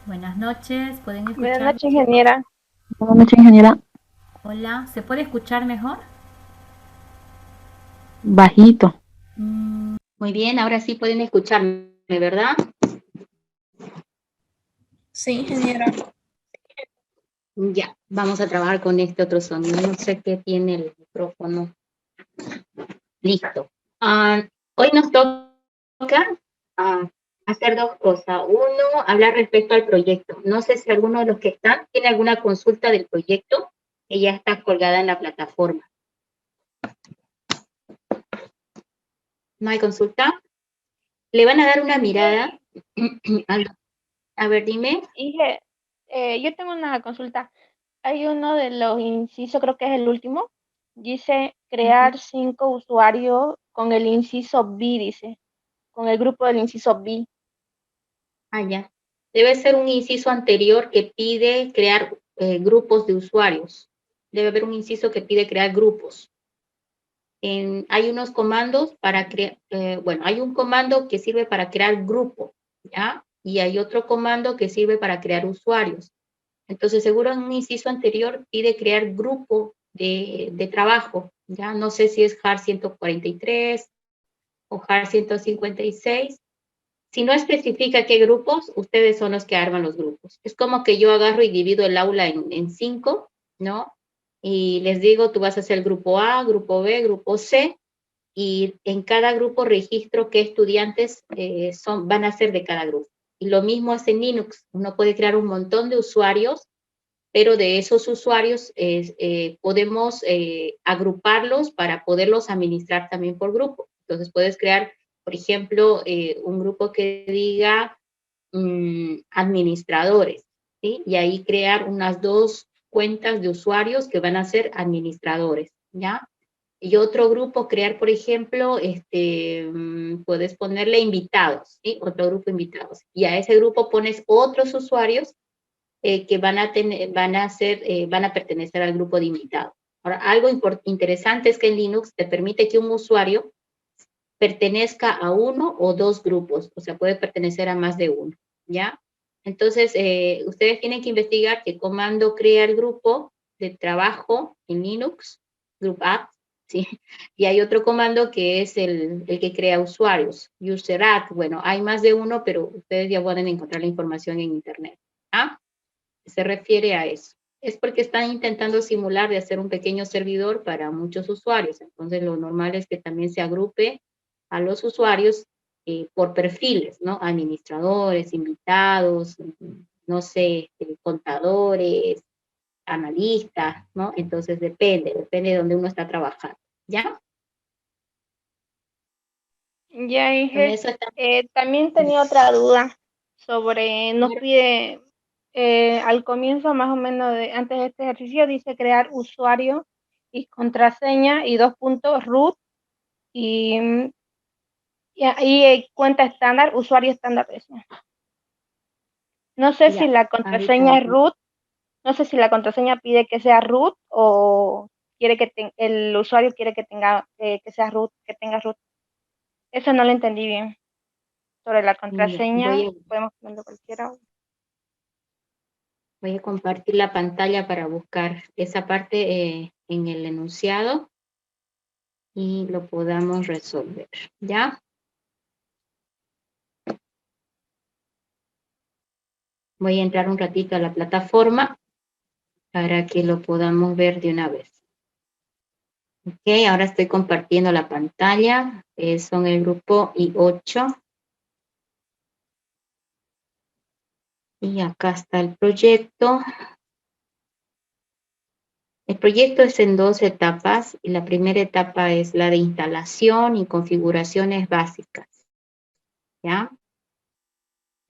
Buenas noches, ¿pueden Buenas escucharme, noches, chicos? ingeniera. Buenas noches, ingeniera. Hola, ¿se puede escuchar mejor? Bajito. Muy bien, ahora sí pueden escucharme, ¿verdad? Sí, ingeniera. Ya, vamos a trabajar con este otro sonido. No sé qué tiene el micrófono. Listo. Hoy nos toca hacer dos cosas. Uno, hablar respecto al proyecto. No sé si alguno de los que están tiene alguna consulta del proyecto que ya está colgada en la plataforma. ¿No hay consulta? Le van a dar una mirada. A ver, dime. Inge, yo tengo una consulta. Hay uno de los incisos, creo que es el último. Dice crear 5 usuarios con el inciso B, dice, con el grupo del inciso B. Ya. Debe ser un inciso anterior que pide crear grupos de usuarios. Debe haber un inciso que pide crear grupos. Hay unos comandos para crear, bueno, hay un comando que sirve para crear grupo, ¿ya? Y hay otro comando que sirve para crear usuarios. Entonces, seguro en un inciso anterior pide crear grupo de trabajo, ¿ya? No sé si es JAR 143 o JAR 156. Si no especifica qué grupos, ustedes son los que arman los grupos. Es como que yo agarro y divido el aula en 5, ¿no? Y les digo, tú vas a hacer el grupo A, grupo B, grupo C, y en cada grupo registro qué estudiantes van a ser de cada grupo. Y lo mismo es en Linux. Uno puede crear un montón de usuarios, pero de esos usuarios podemos agruparlos para poderlos administrar también por grupo. Entonces puedes crear, por ejemplo, un grupo que diga administradores, ¿sí? Y ahí crear unas 2 cuentas de usuarios que van a ser administradores, ¿ya? Y otro grupo crear, por ejemplo, puedes ponerle invitados, ¿sí? Otro grupo invitados. Y a ese grupo pones otros usuarios que van a pertenecer al grupo de invitados. Ahora, algo interesante es que en Linux te permite que un usuario pertenezca a uno o dos grupos, o sea, puede pertenecer a más de uno, ¿ya? Entonces, ustedes tienen que investigar qué comando crea el grupo de trabajo en Linux, group add, ¿sí? Y hay otro comando que es el que crea usuarios, user add. Bueno, hay más de uno, pero ustedes ya pueden encontrar la información en internet, ¿ah? Se refiere a eso. Es porque están intentando simular de hacer un pequeño servidor para muchos usuarios. Entonces, lo normal es que también se agrupe a los usuarios por perfiles, ¿no? Administradores, invitados, no sé, contadores, analistas, ¿no? Entonces, depende de donde uno está trabajando, ¿ya? Ya, Con Inge. eso está. También tenía otra duda sobre, nos pide al comienzo, más o menos, antes de este ejercicio, dice crear usuario y contraseña y 2 puntos root y, y ahí cuenta estándar, usuario estándar. No sé si Ya, la ahorita. contraseña es root, no sé si la contraseña pide que sea root o quiere que el usuario quiere que tenga que sea root, que tenga root. Eso no lo entendí bien. Sobre la Ya, contraseña, podemos ponerlo cualquiera. voy a compartir la pantalla para buscar esa parte en el enunciado y lo podamos resolver, ¿ya? Voy a entrar un ratito a la plataforma para que lo podamos ver de una vez. Ok, ahora estoy compartiendo la pantalla. Son el grupo I8. Y acá está el proyecto. El proyecto es en 2 etapas y la primera etapa es la de instalación y configuraciones básicas, ¿ya?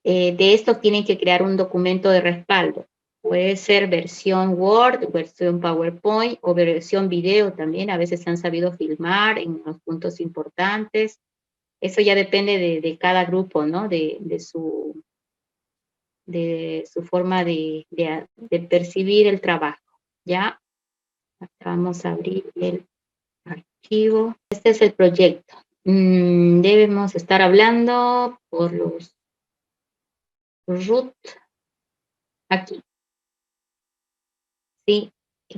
De esto tienen que crear un documento de respaldo. Puede ser versión Word, versión PowerPoint o versión video también. A veces se han sabido filmar en los puntos importantes. Eso ya depende de cada grupo, ¿no? De su forma de percibir el trabajo, ¿ya? Vamos a abrir el archivo. Este es el proyecto. Debemos estar hablando por los root. Aquí. ¿Sí?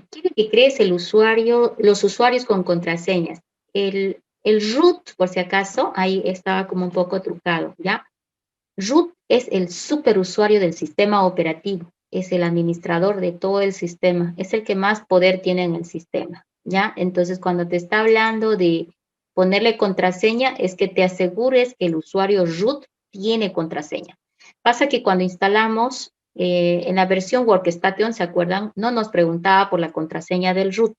Quiere que crees el usuario, los usuarios con contraseñas. El root, por si acaso, ahí estaba como un poco trucado, ¿ya? Root es el superusuario del sistema operativo, es el administrador de todo el sistema, es el que más poder tiene en el sistema, ¿ya? Entonces, cuando te está hablando de ponerle contraseña, es que te asegures que el usuario root tiene contraseña. Pasa que cuando instalamos en la versión Workstation, ¿se acuerdan? No nos preguntaba por la contraseña del root.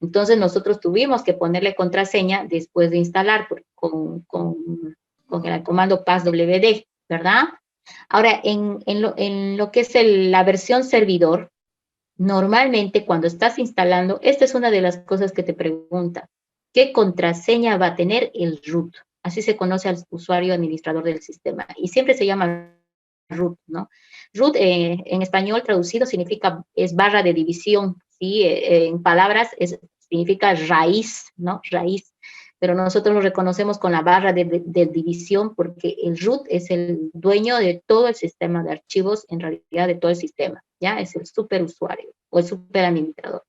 Entonces, nosotros tuvimos que ponerle contraseña después de instalar con el comando passwd, ¿verdad? Ahora, en lo que es la versión servidor, normalmente cuando estás instalando, esta es una de las cosas que te pregunta. ¿Qué contraseña va a tener el root? Así se conoce al usuario administrador del sistema. Y siempre se llama root, ¿no? Root en español traducido significa, es barra de división, ¿sí? En palabras significa raíz, ¿no? Raíz. Pero nosotros lo reconocemos con la barra de división porque el root es el dueño de todo el sistema de archivos, en realidad de todo el sistema, ¿ya? Es el superusuario o el superadministrador.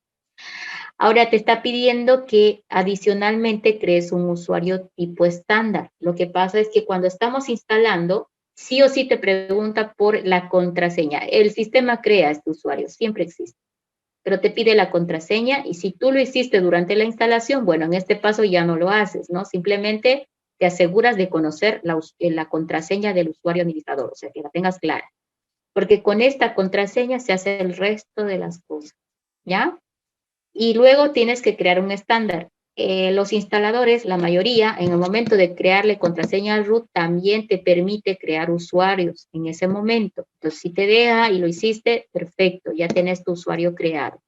Ahora te está pidiendo que adicionalmente crees un usuario tipo estándar. Lo que pasa es que cuando estamos instalando, sí o sí te pregunta por la contraseña. El sistema crea este usuario, siempre existe, pero te pide la contraseña y si tú lo hiciste durante la instalación, bueno, en este paso ya no lo haces, ¿no? Simplemente te aseguras de conocer la contraseña del usuario administrador, o sea, que la tengas clara. Porque con esta contraseña se hace el resto de las cosas, ¿ya? Y luego tienes que crear un estándar. Los instaladores, la mayoría, en el momento de crearle contraseña al root, también te permite crear usuarios en ese momento. Entonces, si te deja y lo hiciste, perfecto, ya tienes tu usuario creado.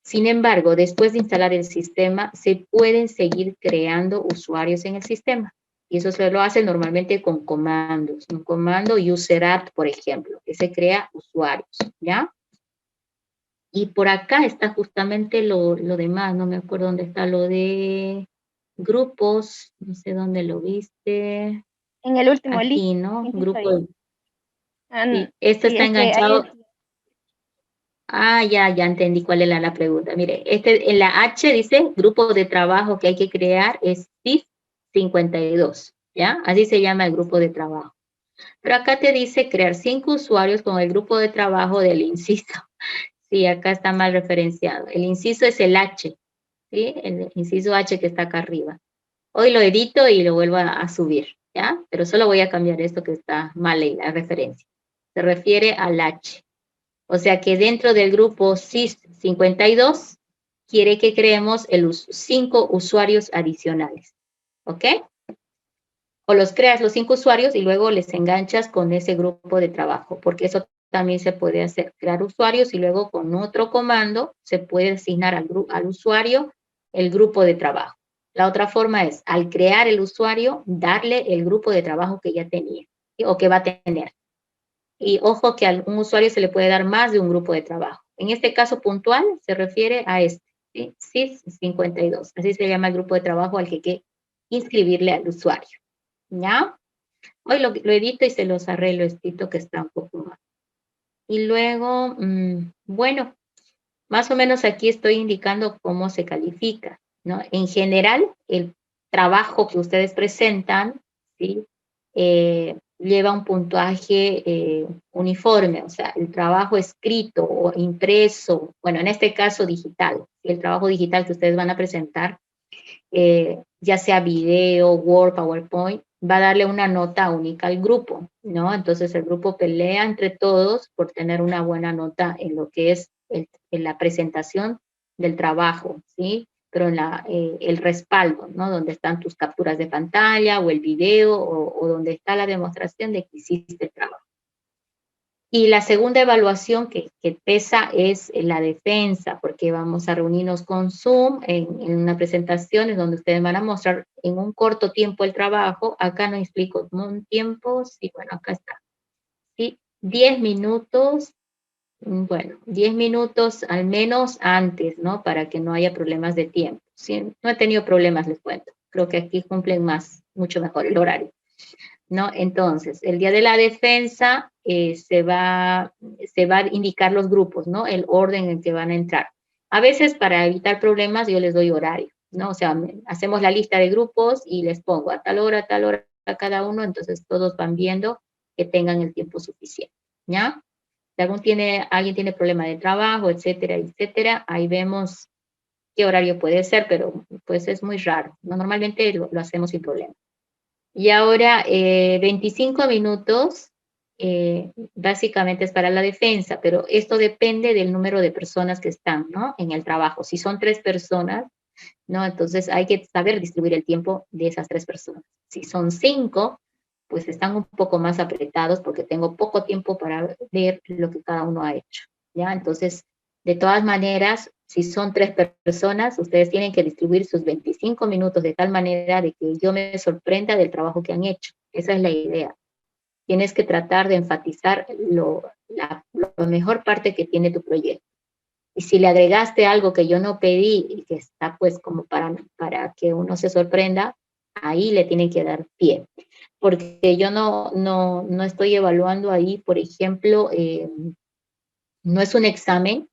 Sin embargo, después de instalar el sistema, se pueden seguir creando usuarios en el sistema. Y eso se lo hace normalmente con comandos. Un comando userat, por ejemplo, que se crea usuarios, ¿ya? Y por acá está justamente lo demás, no me acuerdo dónde está lo de grupos, no sé dónde lo viste. En el último list. Aquí, ¿no? Incluso ahí. Grupo. Sí, esto Sí, está es que ahí enganchado. Ya entendí cuál era la pregunta. Mire, en la H dice grupo de trabajo que hay que crear es CIF 52, ¿ya? Así se llama el grupo de trabajo. Pero acá te dice crear 5 usuarios con el grupo de trabajo del inciso. Sí, acá está mal referenciado. El inciso es el H, ¿sí? El inciso H que está acá arriba. Hoy lo edito y lo vuelvo a subir, ¿ya? Pero solo voy a cambiar esto que está mal en la referencia. Se refiere al H. O sea que dentro del grupo CIS 52 quiere que creemos 5 usuarios adicionales, ¿ok? O los creas los 5 usuarios y luego les enganchas con ese grupo de trabajo, porque eso también se puede hacer, crear usuarios y luego con otro comando se puede asignar al usuario el grupo de trabajo. La otra forma es, al crear el usuario, darle el grupo de trabajo que ya tenía, ¿sí? O que va a tener. Y ojo que a un usuario se le puede dar más de un grupo de trabajo. En este caso puntual se refiere a este, ¿sí? CIS 52. Así se llama el grupo de trabajo al que hay que inscribirle al usuario, ¿ya? Hoy lo edito y se los arreglo, escrito que está un poco mal. Y luego, bueno, más o menos aquí estoy indicando cómo se califica, ¿no? En general, el trabajo que ustedes presentan, ¿sí? Lleva un puntaje uniforme, o sea, el trabajo escrito o impreso, bueno, en este caso digital, el trabajo digital que ustedes van a presentar, ya sea video, Word, PowerPoint, va a darle una nota única al grupo, ¿no? Entonces el grupo pelea entre todos por tener una buena nota en lo que es en la presentación del trabajo, ¿sí? Pero en el respaldo, ¿no? Donde están tus capturas de pantalla o el video o donde está la demostración de que hiciste el trabajo. Y la segunda evaluación que pesa es la defensa, porque vamos a reunirnos con Zoom en una presentación en donde ustedes van a mostrar en un corto tiempo el trabajo. Acá no explico un tiempo, sí, bueno, acá está. ¿Sí? 10 minutos, bueno, 10 minutos al menos antes, ¿no? Para que no haya problemas de tiempo. Sí, no he tenido problemas, les cuento. Creo que aquí cumplen mucho mejor el horario. ¿no? Entonces, el día de la defensa se va a indicar los grupos, ¿no? El orden en que van a entrar. A veces, para evitar problemas, yo les doy horario, ¿no? O sea, hacemos la lista de grupos y les pongo a tal hora a cada uno, entonces todos van viendo que tengan el tiempo suficiente, ¿ya? Si alguien tiene problema de trabajo, etcétera, etcétera, ahí vemos qué horario puede ser, pero pues es muy raro, ¿no? Normalmente lo hacemos sin problema. Y ahora 25 minutos básicamente es para la defensa, pero esto depende del número de personas que están, ¿no? En el trabajo. Si son 3 personas, ¿no? Entonces hay que saber distribuir el tiempo de esas 3 personas. Si son 5, pues están un poco más apretados porque tengo poco tiempo para ver lo que cada uno ha hecho, ¿ya? Entonces, de todas maneras, si son 3 personas, ustedes tienen que distribuir sus 25 minutos de tal manera de que yo me sorprenda del trabajo que han hecho. Esa es la idea. Tienes que tratar de enfatizar la mejor parte que tiene tu proyecto. Y si le agregaste algo que yo no pedí y que está pues como para que uno se sorprenda, ahí le tienen que dar pie. Porque yo no estoy evaluando ahí, por ejemplo, no es un examen,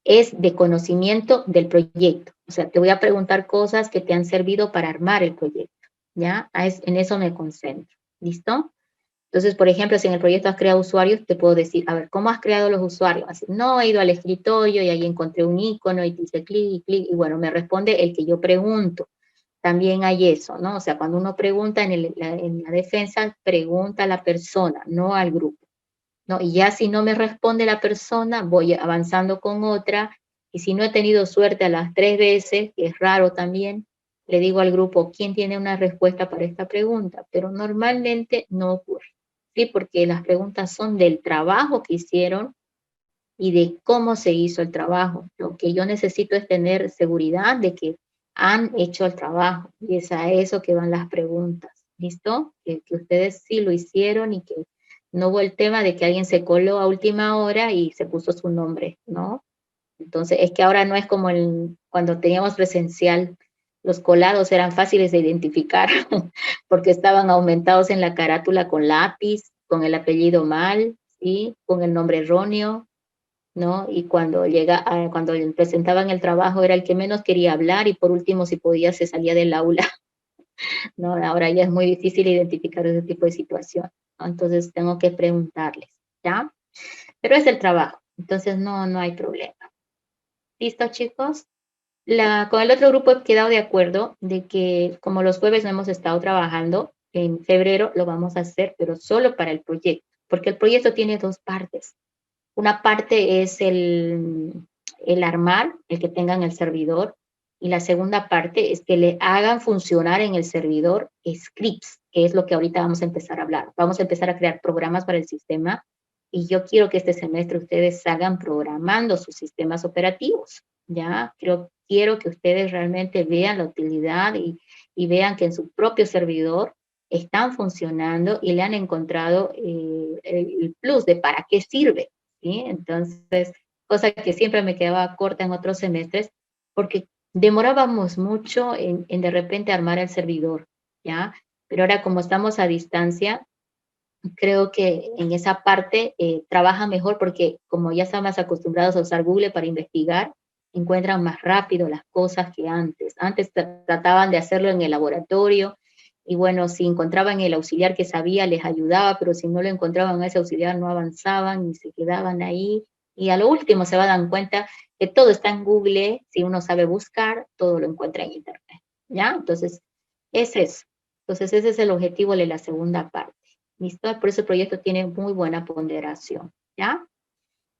es de conocimiento del proyecto. O sea, te voy a preguntar cosas que te han servido para armar el proyecto, ¿ya? En eso me concentro, ¿listo? Entonces, por ejemplo, si en el proyecto has creado usuarios, te puedo decir, a ver, ¿cómo has creado los usuarios? Así, no, he ido al escritorio y ahí encontré un icono y te hice clic, clic, y bueno, me responde el que yo pregunto. También hay eso, ¿no? O sea, cuando uno pregunta en la defensa, pregunta a la persona, no al grupo, ¿no? Y ya si no me responde la persona, voy avanzando con otra, y si no he tenido suerte a las 3 veces, que es raro también, le digo al grupo, ¿quién tiene una respuesta para esta pregunta? Pero normalmente no ocurre. ¿Sí? Porque las preguntas son del trabajo que hicieron y de cómo se hizo el trabajo. Lo que yo necesito es tener seguridad de que han hecho el trabajo, y es a eso que van las preguntas, ¿listo? Que ustedes sí lo hicieron y que no hubo el tema de que alguien se coló a última hora y se puso su nombre, ¿no? Entonces, es que ahora no es como cuando teníamos presencial, los colados eran fáciles de identificar porque estaban aumentados en la carátula con lápiz, con el apellido mal, ¿sí? Con el nombre erróneo, ¿no? Y cuando cuando presentaban el trabajo era el que menos quería hablar y por último, si podía, se salía del aula, ¿no? Ahora ya es muy difícil identificar ese tipo de situación, ¿no? Entonces tengo que preguntarles, ¿ya? Pero es el trabajo, entonces no hay problema. ¿Listo, chicos? Con el otro grupo he quedado de acuerdo de que como los jueves no hemos estado trabajando, en febrero lo vamos a hacer, pero solo para el proyecto, porque el proyecto tiene 2 partes. Una parte es el armar, el que tengan el servidor, y la segunda parte es que le hagan funcionar en el servidor scripts, que es lo que ahorita vamos a empezar a hablar. Vamos a empezar a crear programas para el sistema, y yo quiero que este semestre ustedes salgan programando sus sistemas operativos, ¿ya? Quiero que ustedes realmente vean la utilidad y vean que en su propio servidor están funcionando y le han encontrado el plus de para qué sirve, ¿sí? Entonces, cosa que siempre me quedaba corta en otros semestres, porque demorábamos mucho en de repente armar el servidor, ¿ya? Pero ahora como estamos a distancia, creo que en esa parte trabaja mejor porque como ya están más acostumbrados a usar Google para investigar, encuentran más rápido las cosas que antes. Antes trataban de hacerlo en el laboratorio y bueno, si encontraban el auxiliar que sabía, les ayudaba, pero si no lo encontraban a ese auxiliar, no avanzaban y se quedaban ahí. Y a lo último se van a dar cuenta que todo está en Google, si uno sabe buscar, todo lo encuentra en Internet, ¿ya? Entonces, es eso. Entonces, ese es el objetivo de la segunda parte. ¿Listo? Por eso el proyecto tiene muy buena ponderación, ¿ya?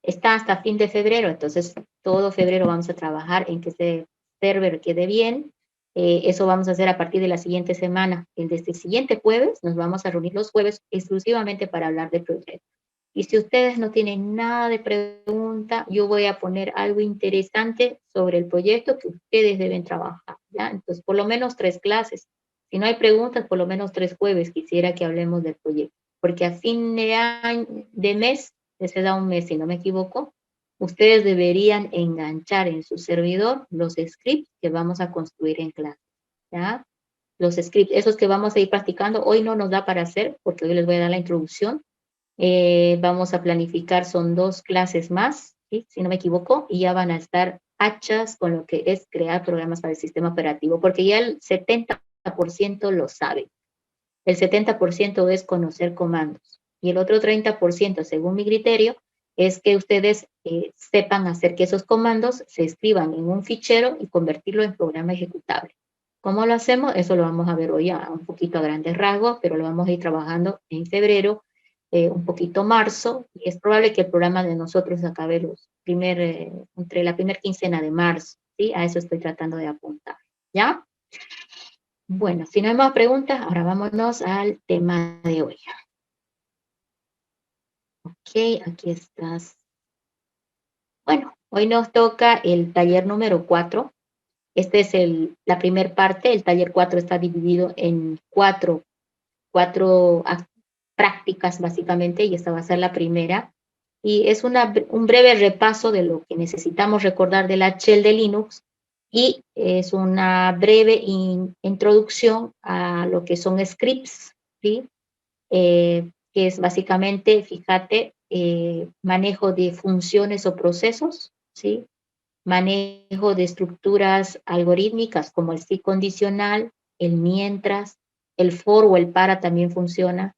Está hasta fin de febrero, entonces todo febrero vamos a trabajar en que ese server quede bien. Eso vamos a hacer a partir de la siguiente semana. Desde el siguiente jueves nos vamos a reunir los jueves exclusivamente para hablar del proyecto. Y si ustedes no tienen nada de pregunta, yo voy a poner algo interesante sobre el proyecto que ustedes deben trabajar, ¿ya? Entonces, por lo menos 3 clases. Si no hay preguntas, por lo menos 3 jueves quisiera que hablemos del proyecto. Porque a fin de mes, se da un mes si no me equivoco, ustedes deberían enganchar en su servidor los scripts que vamos a construir en clase, ¿ya? los scripts, esos que vamos a ir practicando. Hoy no nos da para hacer, porque hoy les voy a dar la introducción. Vamos a planificar, son 2 clases más, ¿sí? Si no me equivoco, y ya van a estar hachas con lo que es crear programas para el sistema operativo, porque ya el 70% lo sabe. El 70% es conocer comandos. Y el otro 30%, según mi criterio, es que ustedes sepan hacer que esos comandos se escriban en un fichero y convertirlo en programa ejecutable. ¿Cómo lo hacemos? Eso lo vamos a ver hoy un poquito a grandes rasgos, pero lo vamos a ir trabajando en febrero, un poquito marzo, y es probable que el programa de nosotros acabe entre la primera quincena de marzo, ¿sí? A eso estoy tratando de apuntar, ¿ya? Bueno, si no hay más preguntas, ahora vámonos al tema de hoy. Ok, aquí estás. Bueno, hoy nos toca el taller número 4. Esta es la primera parte. El taller 4 está dividido en cuatro prácticas, básicamente, y esta va a ser la primera. Y es un breve repaso de lo que necesitamos recordar de la shell de Linux, y es una breve introducción a lo que son scripts, ¿sí? Que es básicamente, fíjate, manejo de funciones o procesos, ¿sí? Manejo de estructuras algorítmicas como el si condicional, el mientras, el for o el para también funciona,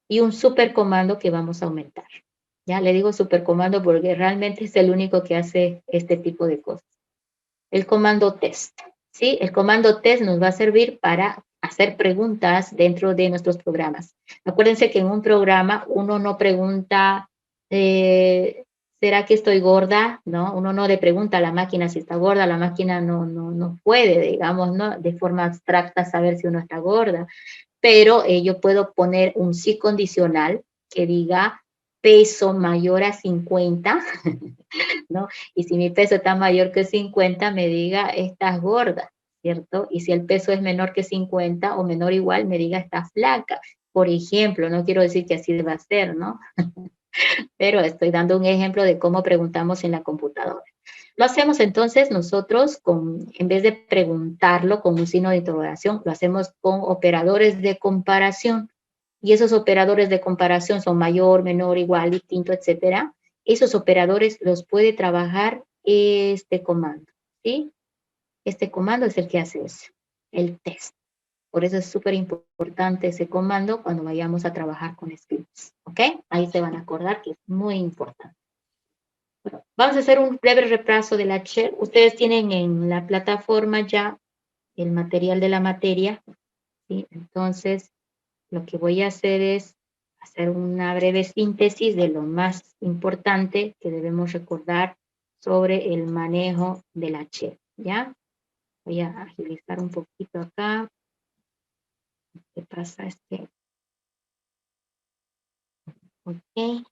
y un supercomando que vamos a aumentar. Ya le digo supercomando porque realmente es el único que hace este tipo de cosas. El comando test, ¿sí? El comando test nos va a servir para hacer preguntas dentro de nuestros programas. Acuérdense que en un programa uno no pregunta, ¿será que estoy gorda? ¿No? Uno no le pregunta a la máquina si está gorda, la máquina no puede, digamos, ¿no? De forma abstracta saber si uno está gorda, pero yo puedo poner un sí condicional que diga peso mayor a 50, ¿no? Y si mi peso está mayor que 50, me diga, estás gorda, ¿cierto? Y si el peso es menor que 50 o menor igual, me diga, estás flaca. Por ejemplo, no quiero decir que así deba ser, ¿no? Pero estoy dando un ejemplo de cómo preguntamos en la computadora. Lo hacemos entonces nosotros en vez de preguntarlo con un signo de interrogación, lo hacemos con operadores de comparación. Y esos operadores de comparación son mayor, menor, igual, distinto, etcétera. Esos operadores los puede trabajar este comando, ¿sí? Este comando es el que hace eso, el test. Por eso es súper importante ese comando cuando vayamos a trabajar con scripts, ¿ok? Ahí se van a acordar que es muy importante. Bueno, vamos a hacer un breve repaso de la shell. Ustedes tienen en la plataforma ya el material de la materia, ¿sí? Entonces, lo que voy a hacer es hacer una breve síntesis de lo más importante que debemos recordar sobre el manejo de la shell, ¿ya? Voy a agilizar un poquito acá. Lo que pasa es que... Ok.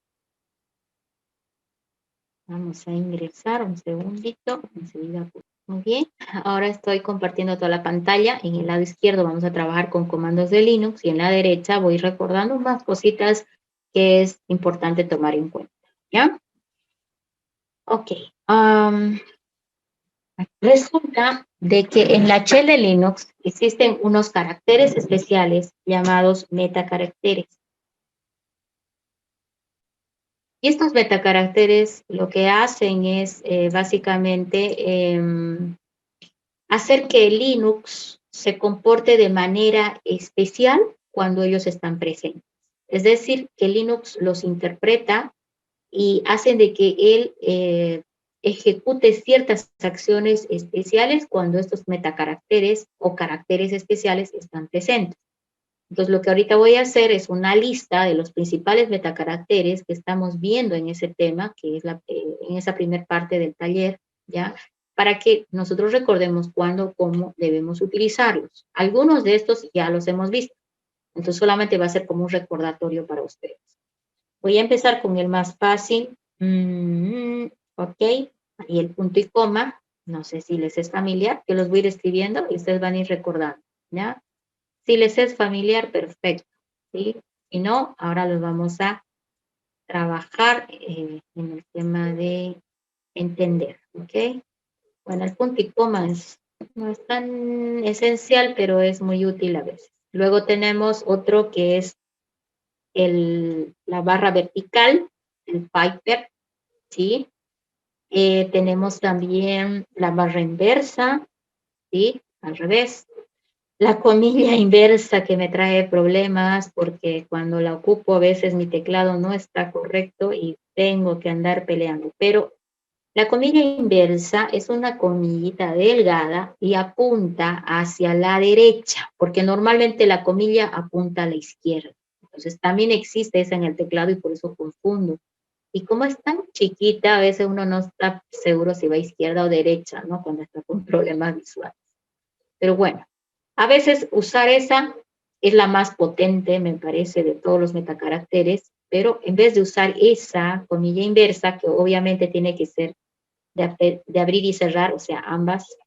Vamos a ingresar un segundito. Enseguida. Muy bien. Ahora estoy compartiendo toda la pantalla. En el lado izquierdo vamos a trabajar con comandos de Linux y en la derecha voy recordando más cositas que es importante tomar en cuenta, ¿ya? Ok. Resulta de que en la shell de Linux existen unos caracteres especiales llamados metacaracteres. Y estos metacaracteres lo que hacen es básicamente hacer que Linux se comporte de manera especial cuando ellos están presentes. Es decir, que Linux los interpreta y hacen de que él ejecute ciertas acciones especiales cuando estos metacaracteres o caracteres especiales están presentes. Entonces, lo que ahorita voy a hacer es una lista de los principales metacaracteres que estamos viendo en ese tema, que es en esa primera parte del taller, ¿ya? Para que nosotros recordemos cuándo, cómo debemos utilizarlos. Algunos de estos ya los hemos visto, entonces solamente va a ser como un recordatorio para ustedes. Voy a empezar con el más fácil. Ok, y el punto y coma, no sé si les es familiar, que los voy a ir escribiendo y ustedes van a ir recordando, ¿ya? Si les es familiar, perfecto, ¿sí? Si no, ahora los vamos a trabajar en el tema de entender, ¿ok? Bueno, el punto y coma es No es tan esencial, pero es muy útil a veces. Luego tenemos otro que es la barra vertical, el Piper, ¿sí? Tenemos también la barra inversa, ¿sí? Al revés. La comilla inversa que me trae problemas porque cuando la ocupo a veces mi teclado no está correcto y tengo que andar peleando. Pero la comilla inversa es una comillita delgada y apunta hacia la derecha, porque normalmente la comilla apunta a la izquierda. Entonces también existe esa en el teclado y por eso confundo. Y como es tan chiquita, a veces uno no está seguro si va a izquierda o derecha, ¿no? Cuando está con problemas visuales. Pero bueno, a veces usar esa es la más potente, me parece, de todos los metacaracteres, pero en vez de usar esa comilla inversa, que obviamente tiene que ser de abrir y cerrar, o sea, ambas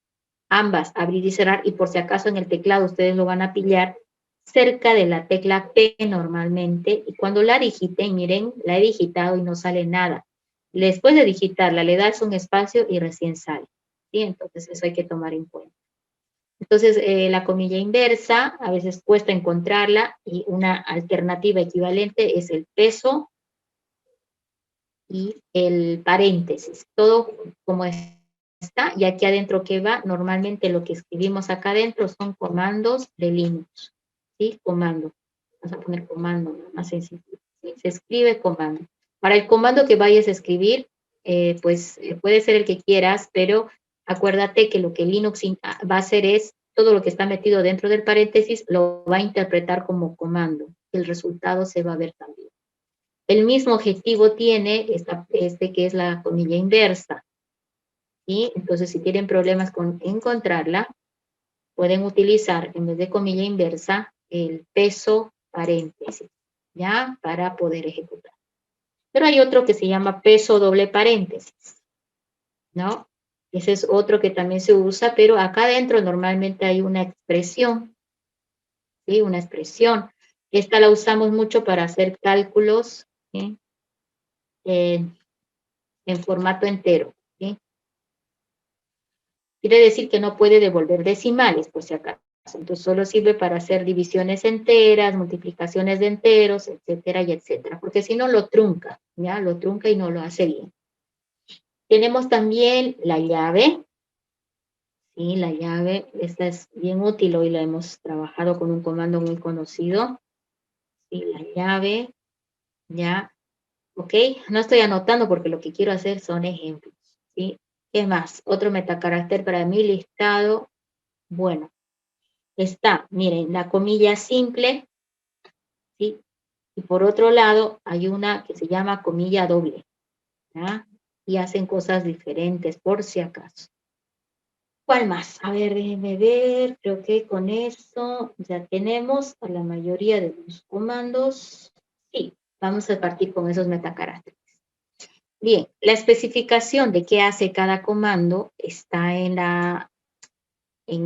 abrir y cerrar, y por si acaso en el teclado ustedes lo van a pillar cerca de la tecla P normalmente, y cuando la digiten, miren, la he digitado y no sale nada. Después de digitarla, le das un espacio y recién sale, ¿sí? Entonces eso hay que tomar en cuenta. Entonces, la comilla inversa, a veces cuesta encontrarla, y una alternativa equivalente es el peso y el paréntesis, todo como está, y aquí adentro que va, normalmente lo que escribimos acá adentro son comandos de Linux, ¿sí? Comando, vamos a poner comando, más sencillo, ¿sí? Se escribe comando. Para el comando que vayas a escribir, puede ser el que quieras, pero acuérdate que lo que Linux va a hacer es, todo lo que está metido dentro del paréntesis, lo va a interpretar como comando, el resultado se va a ver también. El mismo objetivo tiene este que es la comilla inversa, ¿sí? Entonces, si tienen problemas con encontrarla, pueden utilizar, en vez de comilla inversa, el peso paréntesis, ¿ya? Para poder ejecutar. Pero hay otro que se llama peso doble paréntesis, ¿no? Ese es otro que también se usa, pero acá adentro normalmente hay una expresión, ¿sí? Una expresión. Esta la usamos mucho para hacer cálculos, ¿sí? En formato entero, ¿sí? Quiere decir que no puede devolver decimales, por si acaso. Entonces solo sirve para hacer divisiones enteras, multiplicaciones de enteros, etcétera y etcétera. Porque si no lo trunca, ¿ya? Lo trunca y no lo hace bien. Tenemos también la llave. Sí, la llave, esta es bien útil. Hoy la hemos trabajado con un comando muy conocido. Sí, la llave, ¿ya? ¿Ok? No estoy anotando porque lo que quiero hacer son ejemplos, ¿sí? ¿Qué más? Otro metacarácter para mi listado. Bueno, está, miren, la comilla simple, ¿sí? Y por otro lado, hay una que se llama comilla doble, ¿ya? Y hacen cosas diferentes, por si acaso. ¿Cuál más? A ver, déjenme ver, creo que con eso ya tenemos a la mayoría de los comandos. Sí, vamos a partir con esos metacaracteres. Bien, la especificación de qué hace cada comando está en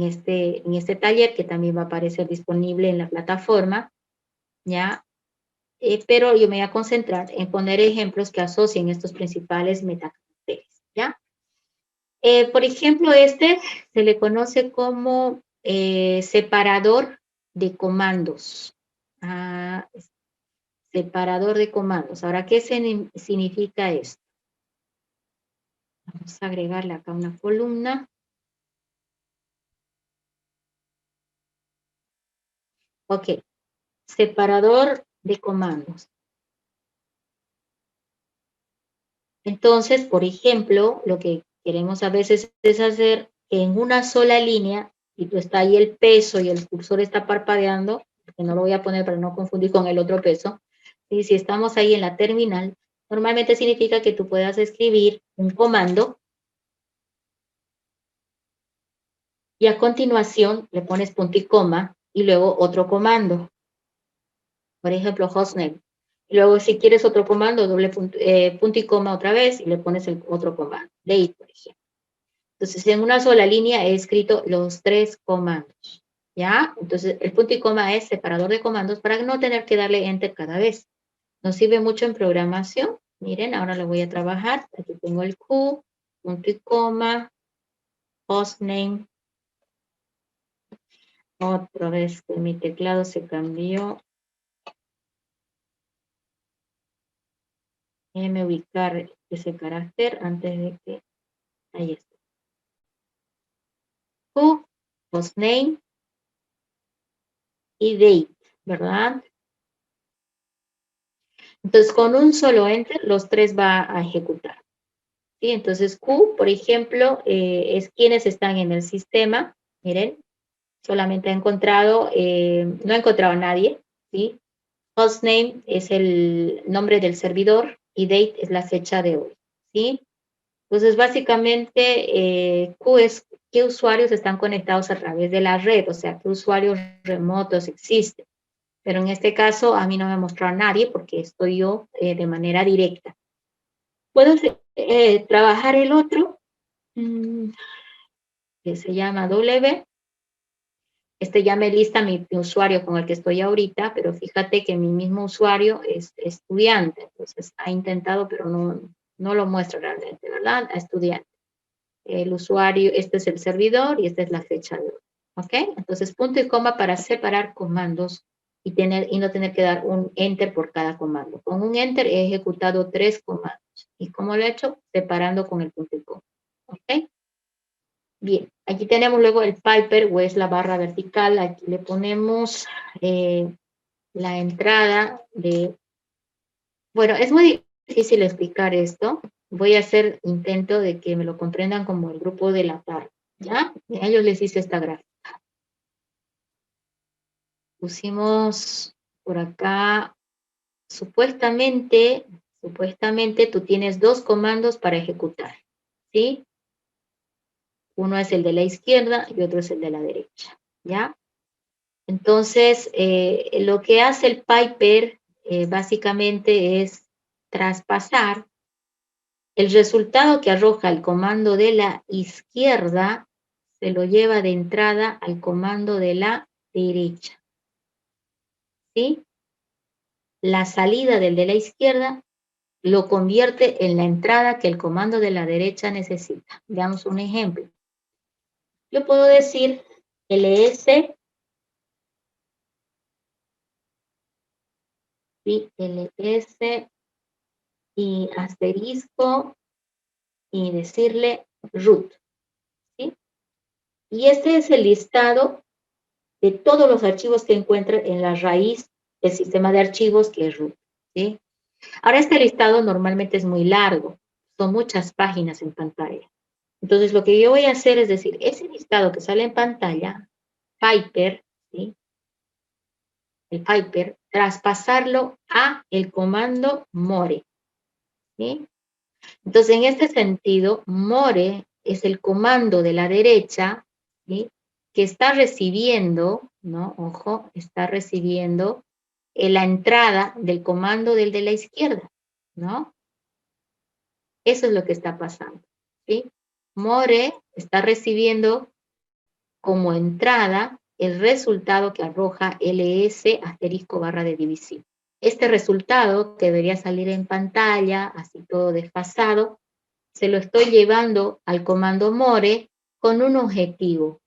este taller, que también va a aparecer disponible en la plataforma, ¿ya? Pero yo me voy a concentrar en poner ejemplos que asocien estos principales metacaracteres, ¿ya? Por ejemplo, este se le conoce como separador de comandos. Ah, separador de comandos. Ahora, ¿qué significa esto? Vamos a agregarle acá una columna. Ok, separador de comandos. Entonces, por ejemplo, lo que queremos a veces es hacer que en una sola línea, y tú está ahí el peso y el cursor está parpadeando, que no lo voy a poner para no confundir con el otro peso, y si estamos ahí en la terminal, normalmente significa que tú puedas escribir un comando y a continuación le pones punto y coma y luego otro comando. Por ejemplo, hostname. Y luego si quieres otro comando, punto y coma otra vez y le pones el otro comando. Date, por ejemplo. Entonces, en una sola línea he escrito los 3 comandos, ¿ya? Entonces, el punto y coma es separador de comandos para no tener que darle enter cada vez. Nos sirve mucho en programación. Miren, ahora lo voy a trabajar. Aquí tengo el Q, punto y coma, hostname, Otra vez que mi teclado se cambió. Déjeme ubicar ese carácter antes de que... Ahí está. Who, hostname y date, ¿verdad? Entonces, con un solo enter, los tres va a ejecutar. ¿Sí? Entonces, Q, por ejemplo, es quienes están en el sistema. Miren, solamente ha encontrado, no ha encontrado a nadie, ¿sí? Hostname es el nombre del servidor y date es la fecha de hoy, ¿sí? Entonces, básicamente, Q es qué usuarios están conectados a través de la red, o sea, qué usuarios remotos existen. Pero en este caso, a mí no me mostró a nadie porque estoy yo de manera directa. Puedo trabajar el otro, que se llama W. Este ya me lista mi usuario con el que estoy ahorita, pero fíjate que mi mismo usuario es estudiante. Entonces, ha intentado, pero no lo muestra realmente, ¿verdad? A estudiante. El usuario, este es el servidor y esta es la fecha de hoy. ¿Ok? Entonces, punto y coma para separar comandos y no tener que dar un enter por cada comando. Con un enter he ejecutado 3 comandos. ¿Y cómo lo he hecho? Separando con el punto y coma. ¿Ok? Bien, aquí tenemos luego el Piper, o es la barra vertical. Aquí le ponemos la entrada de... Bueno, es muy difícil explicar esto. Voy a hacer intento de que me lo comprendan como el grupo de la tarde. ¿Ya? A ellos les hice esta gráfica. Pusimos por acá, supuestamente tú tienes 2 comandos para ejecutar, ¿sí? Uno es el de la izquierda y otro es el de la derecha, ¿ya? Entonces, lo que hace el Piper básicamente es traspasar el resultado que arroja el comando de la izquierda, se lo lleva de entrada al comando de la derecha, ¿sí? La salida del de la izquierda lo convierte en la entrada que el comando de la derecha necesita. Veamos un ejemplo. Yo puedo decir ls, ¿sí? ls y asterisco y decirle root, ¿sí? Y este es el listado de todos los archivos que encuentra en la raíz del sistema de archivos que es root, ¿sí? Ahora este listado normalmente es muy largo, son muchas páginas en pantalla. Entonces lo que yo voy a hacer es decir, ese listado que sale en pantalla, Piper, ¿sí? El Piper, traspasarlo a el comando more, ¿sí? Entonces, en este sentido, more es el comando de la derecha, ¿sí? Que está recibiendo, ¿no? Ojo, está recibiendo la entrada del comando del de la izquierda, ¿no? Eso es lo que está pasando, ¿sí? More está recibiendo como entrada el resultado que arroja ls asterisco barra de división. Este resultado que debería salir en pantalla, así todo desfasado, se lo estoy llevando al comando more con un objetivo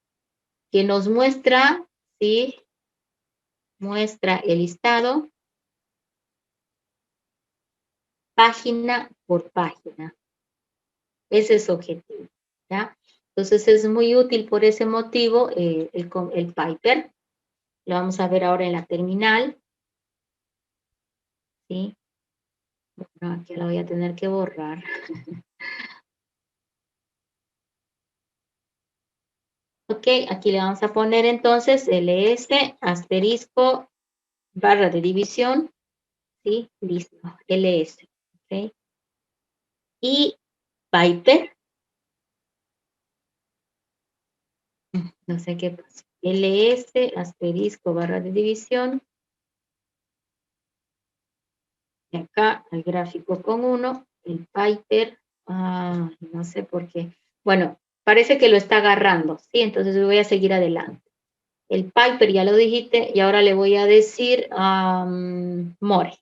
que nos muestra, ¿sí? Muestra el listado página por página. Ese es su objetivo, ¿ya? Entonces es muy útil por ese motivo el Piper. Lo vamos a ver ahora en la terminal, ¿sí? Bueno, aquí la voy a tener que borrar. Ok, aquí le vamos a poner entonces ls asterisco barra de división, ¿sí? Listo, ls, ¿ok? Y Piper, no sé qué pasa, ls asterisco barra de división, y acá el gráfico con 1, el Piper, no sé por qué, bueno, parece que lo está agarrando, ¿sí? Entonces voy a seguir adelante. El Piper ya lo dijiste y ahora le voy a decir more,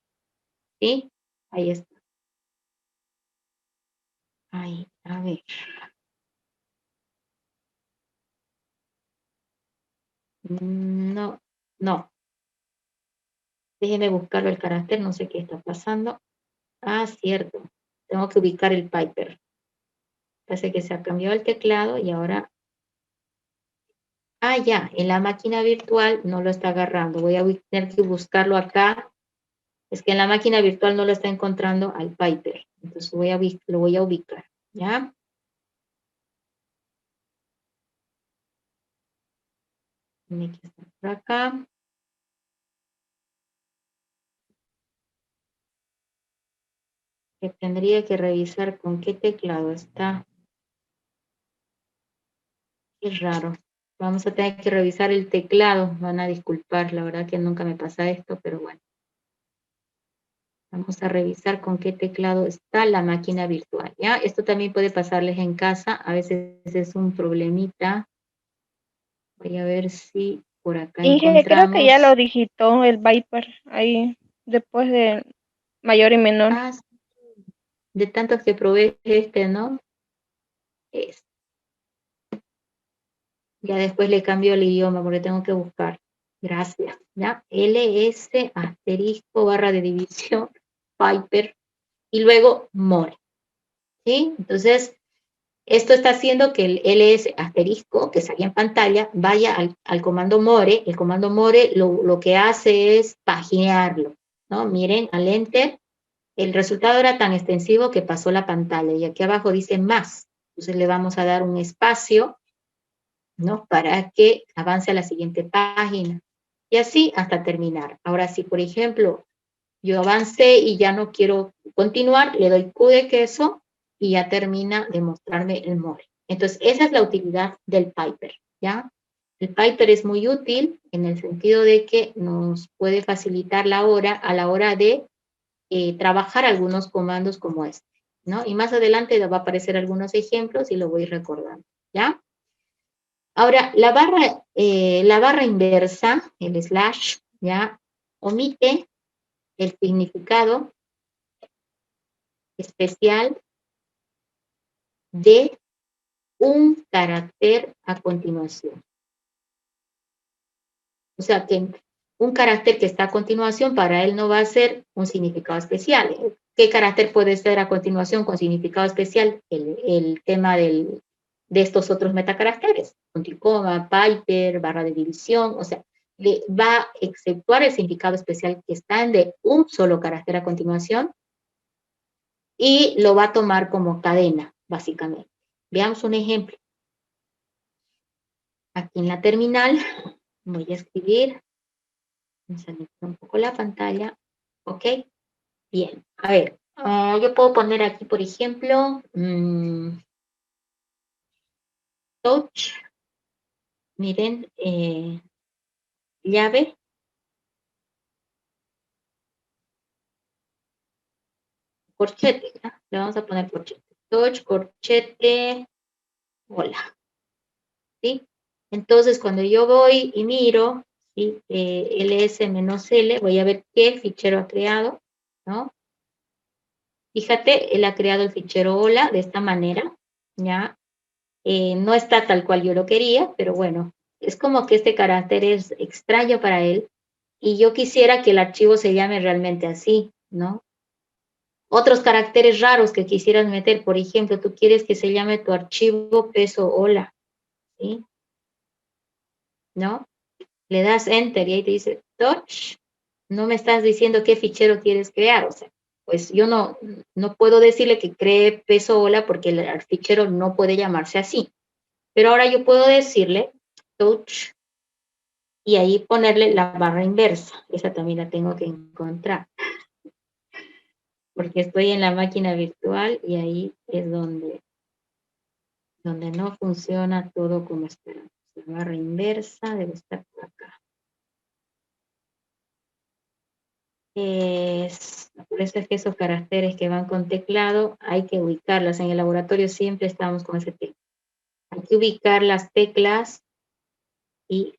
¿sí? Ahí está. Ahí, a ver. No, no. Déjeme buscarlo el carácter, no sé qué está pasando. Ah, cierto. Tengo que ubicar el Piper. Parece que se ha cambiado el teclado y ahora... Ah, ya, en la máquina virtual no lo está agarrando. Voy a tener que buscarlo acá. Es que en la máquina virtual no lo está encontrando al Piper. Entonces lo voy a ubicar, ¿ya? Tiene que estar por acá. Que tendría que revisar con qué teclado está. Qué raro. Vamos a tener que revisar el teclado. Van a disculpar, la verdad que nunca me pasa esto, pero bueno. Vamos a revisar con qué teclado está la máquina virtual, ¿ya? Esto también puede pasarles en casa. A veces es un problemita. Voy a ver si por acá Inge, creo que ya lo encontramos. digitó el Viper ahí, después de mayor y menor. Ah, sí, de tantos que probé este, ¿no? Es. Ya después le cambio el idioma porque tengo que buscar. Gracias. ¿Ya? LS asterisco barra de división Piper y luego more. ¿Sí? Entonces, esto está haciendo que el ls asterisco que salía en pantalla vaya al comando more. El comando more lo que hace es paginearlo, ¿no? Miren, al enter, el resultado era tan extensivo que pasó la pantalla y aquí abajo dice más. Entonces le vamos a dar un espacio, ¿no? Para que avance a la siguiente página. Y así hasta terminar. Ahora, si por ejemplo yo avancé y ya no quiero continuar, le doy Q de queso y ya termina de mostrarme el more. Entonces, esa es la utilidad del Piper, ¿ya? El Piper es muy útil en el sentido de que nos puede facilitar la hora a la hora de trabajar algunos comandos como este, ¿no? Y más adelante va a aparecer algunos ejemplos y lo voy recordando, ¿ya? Ahora, la barra inversa, el slash, ¿ya? Omite el significado especial de un carácter a continuación. O sea, que un carácter que está a continuación para él no va a ser un significado especial. ¿Qué carácter puede ser a continuación con significado especial? El tema de estos otros metacaracteres. Punto y coma, Piper, barra de división, o sea, le va a exceptuar el significado especial que está en de un solo carácter a continuación y lo va a tomar como cadena, básicamente. Veamos un ejemplo. Aquí en la terminal voy a escribir, vamos a limpiar un poco la pantalla, ¿ok? Bien, a ver, yo puedo poner aquí, por ejemplo, touch, miren, llave, corchete, ¿no? Le vamos a poner corchete. Touch, corchete, hola, ¿sí? Entonces, cuando yo voy y miro, ¿sí? ls-l, voy a ver qué fichero ha creado, ¿no? Fíjate, él ha creado el fichero hola de esta manera, ¿ya? No está tal cual yo lo quería, pero bueno, es como que este carácter es extraño para él y yo quisiera que el archivo se llame realmente así, ¿no? Otros caracteres raros que quisieras meter, por ejemplo, tú quieres que se llame tu archivo peso hola, ¿sí? ¿No? Le das enter y ahí te dice touch, no me estás diciendo qué fichero quieres crear, o sea, pues yo no puedo decirle que cree peso hola porque el fichero no puede llamarse así. Pero ahora yo puedo decirle touch y ahí ponerle la barra inversa. Esa también la tengo que encontrar. Porque estoy en la máquina virtual y ahí es donde no funciona todo como esperamos. La barra inversa debe estar por acá. Por eso es que esos caracteres que van con teclado hay que ubicarlas. En el laboratorio siempre estamos con ese tema. Hay que ubicar las teclas y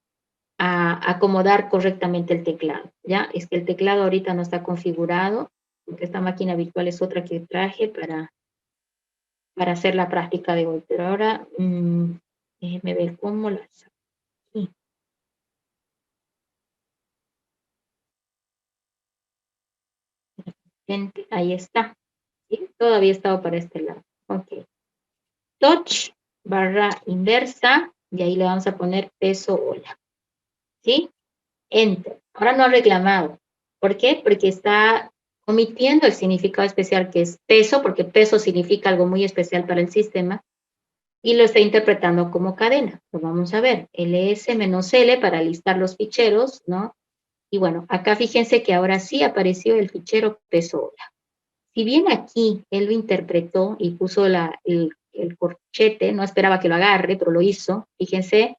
acomodar correctamente el teclado, ¿ya? Es que el teclado ahorita no está configurado, porque esta máquina virtual es otra que traje para hacer la práctica de hoy, pero ahora déjenme ver cómo la saco aquí. Ahí está. ¿Sí? Todavía estaba para este lado. Ok. Touch, barra inversa, y ahí le vamos a poner peso hola. ¿Sí? Enter. Ahora no ha reclamado. ¿Por qué? Porque está omitiendo el significado especial que es peso, porque peso significa algo muy especial para el sistema, y lo está interpretando como cadena. Lo vamos a ver. ls-l para listar los ficheros, ¿no? Y bueno, acá fíjense que ahora sí apareció el fichero peso hola. Si bien aquí él lo interpretó y puso el corchete, no esperaba que lo agarre, pero lo hizo, fíjense,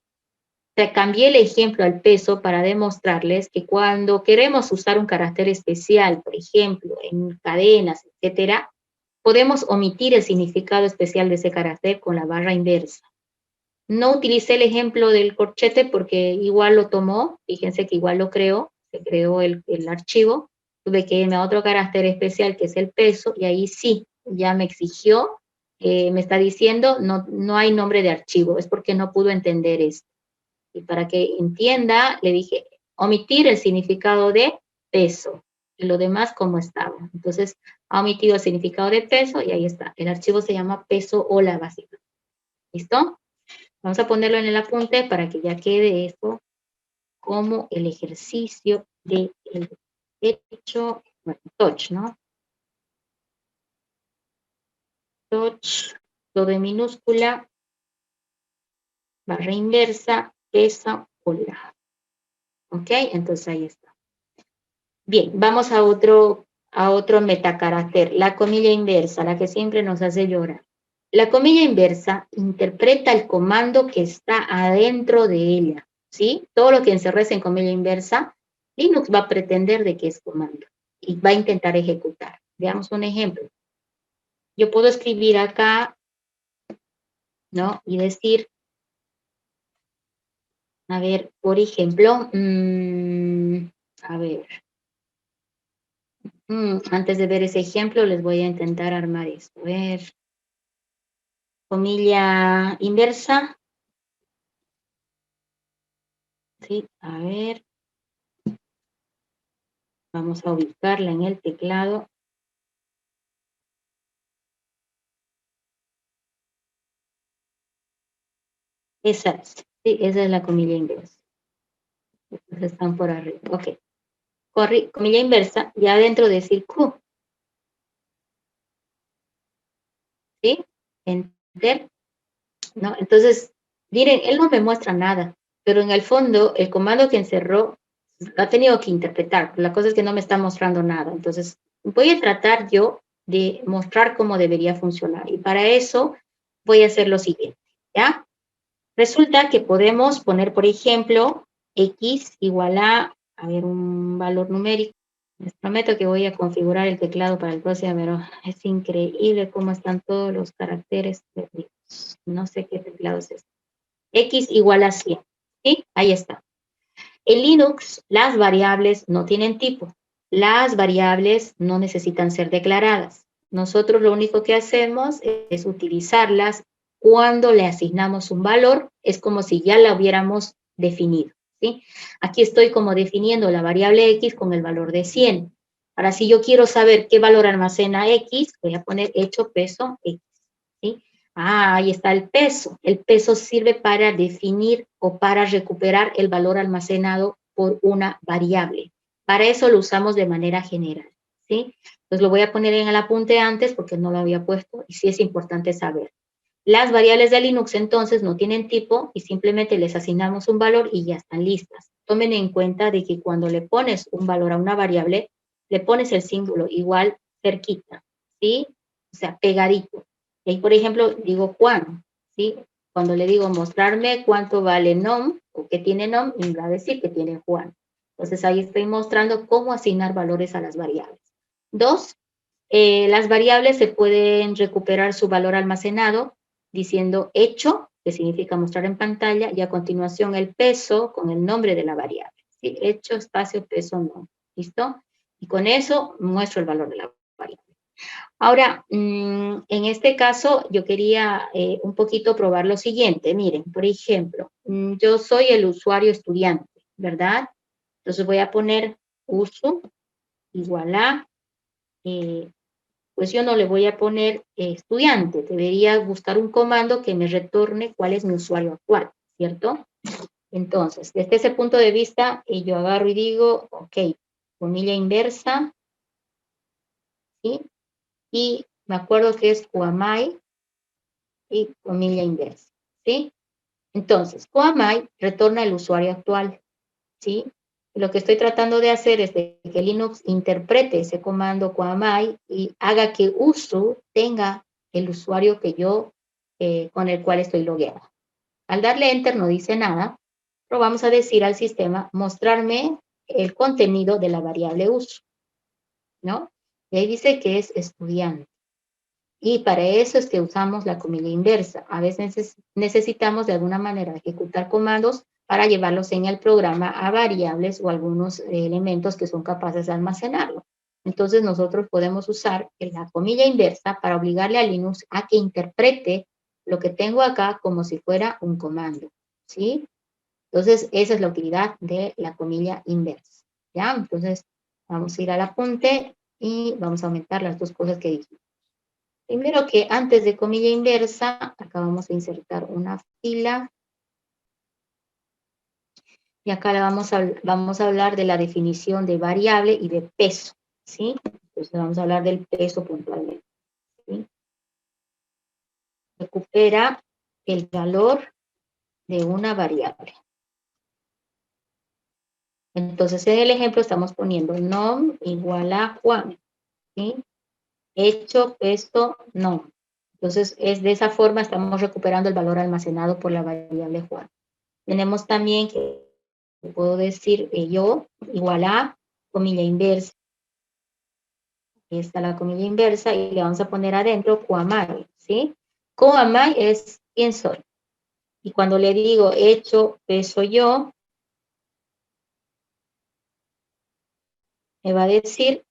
cambié el ejemplo al peso para demostrarles que cuando queremos usar un carácter especial, por ejemplo, en cadenas, etcétera, podemos omitir el significado especial de ese carácter con la barra inversa. No utilicé el ejemplo del corchete porque igual lo tomó, fíjense que igual lo creó, se creó el archivo, tuve que irme a otro carácter especial que es el peso, y ahí sí, ya me exigió, me está diciendo, no hay nombre de archivo, es porque no pudo entender esto. Y para que entienda, le dije, omitir el significado de peso, y lo demás como estaba. Entonces, ha omitido el significado de peso, y ahí está. El archivo se llama peso hola básica. ¿Listo? Vamos a ponerlo en el apunte para que ya quede esto como el ejercicio de el hecho, bueno, touch, ¿no? Touch, todo en minúscula, barra inversa, pesa, hola. ¿Ok? Entonces ahí está. Bien, vamos a otro metacarácter, la comilla inversa, la que siempre nos hace llorar. La comilla inversa interpreta el comando que está adentro de ella, ¿sí? Todo lo que encerres en comilla inversa, Linux va a pretender de que es comando y va a intentar ejecutar. Veamos un ejemplo. Yo puedo escribir acá, ¿no? Y decir, a ver, por ejemplo, a ver, antes de ver ese ejemplo, les voy a intentar armar esto. A ver, comilla inversa. Sí, a ver. Vamos a ubicarla en el teclado. Esa es, sí, esa es la comilla inversa. Entonces están por arriba, ok. Comilla inversa, y adentro decir Q. ¿Sí? Enter. ¿No? Entonces, miren, él no me muestra nada, pero en el fondo, el comando que encerró ha tenido que interpretar. La cosa es que no me está mostrando nada. Entonces, voy a tratar yo de mostrar cómo debería funcionar. Y para eso, voy a hacer lo siguiente, ¿ya? Resulta que podemos poner, por ejemplo, X igual a ver, un valor numérico. Les prometo que voy a configurar el teclado para el próximo, pero es increíble cómo están todos los caracteres. No sé qué teclado es este. X igual a 100. ¿Sí? Ahí está. En Linux, las variables no tienen tipo. Las variables no necesitan ser declaradas. Nosotros lo único que hacemos es utilizarlas cuando le asignamos un valor. Es como si ya la hubiéramos definido, ¿sí? Aquí estoy como definiendo la variable X con el valor de 100. Ahora, si yo quiero saber qué valor almacena X, voy a poner hecho peso X, ¿sí? Ahí está el peso. El peso sirve para definir o para recuperar el valor almacenado por una variable. Para eso lo usamos de manera general, ¿sí? Entonces lo voy a poner en el apunte antes porque no lo había puesto y sí es importante saber. Las variables de Linux entonces no tienen tipo y simplemente les asignamos un valor y ya están listas. Tomen en cuenta de que cuando le pones un valor a una variable, le pones el símbolo igual cerquita, ¿sí? O sea, pegadito. Y ahí, por ejemplo, digo Juan, ¿sí? Cuando le digo mostrarme cuánto vale nom o qué tiene nom, me va a decir que tiene Juan. Entonces ahí estoy mostrando cómo asignar valores a las variables. 2, las variables se pueden recuperar su valor almacenado diciendo hecho, que significa mostrar en pantalla, y a continuación el peso con el nombre de la variable. ¿Sí? Hecho, espacio, peso, no. ¿Listo? Y con eso muestro el valor de la variable. Ahora, en este caso, yo quería un poquito probar lo siguiente. Miren, por ejemplo, yo soy el usuario estudiante, ¿verdad? Entonces voy a poner uso igual a pues yo no le voy a poner estudiante. Debería buscar un comando que me retorne cuál es mi usuario actual, ¿cierto? Entonces, desde ese punto de vista, yo agarro y digo, ok, comilla inversa, ¿sí? Y me acuerdo que es QAMI y comilla inversa, ¿sí? Entonces, QAMI retorna el usuario actual, ¿sí? Lo que estoy tratando de hacer es de que Linux interprete ese comando QAMI y haga que uso tenga el usuario que yo, con el cual estoy logueada. Al darle Enter no dice nada, pero vamos a decir al sistema, mostrarme el contenido de la variable uso, ¿no? Y ahí dice que es estudiante. Y para eso es que usamos la comilla inversa. A veces necesitamos de alguna manera ejecutar comandos para llevarlos en el programa a variables o algunos elementos que son capaces de almacenarlo. Entonces nosotros podemos usar la comilla inversa para obligarle a Linux a que interprete lo que tengo acá como si fuera un comando, ¿sí? Entonces esa es la utilidad de la comilla inversa, ¿ya? Entonces vamos a ir al apunte y vamos a aumentar las dos cosas que dijimos. Primero que antes de comilla inversa, acá vamos a insertar una fila. Y acá vamos a hablar de la definición de variable y de peso, ¿sí? Entonces vamos a hablar del peso puntualmente, ¿sí? Recupera el valor de una variable. Entonces en el ejemplo estamos poniendo nom igual a Juan, ¿sí? Hecho, peso, nom. Entonces es de esa forma estamos recuperando el valor almacenado por la variable Juan. Tenemos también que puedo decir yo igual a comilla inversa. Aquí está la comilla inversa y le vamos a poner adentro QAMI, ¿sí? QAMI es quién soy. Y cuando le digo hecho, peso yo, me va a decir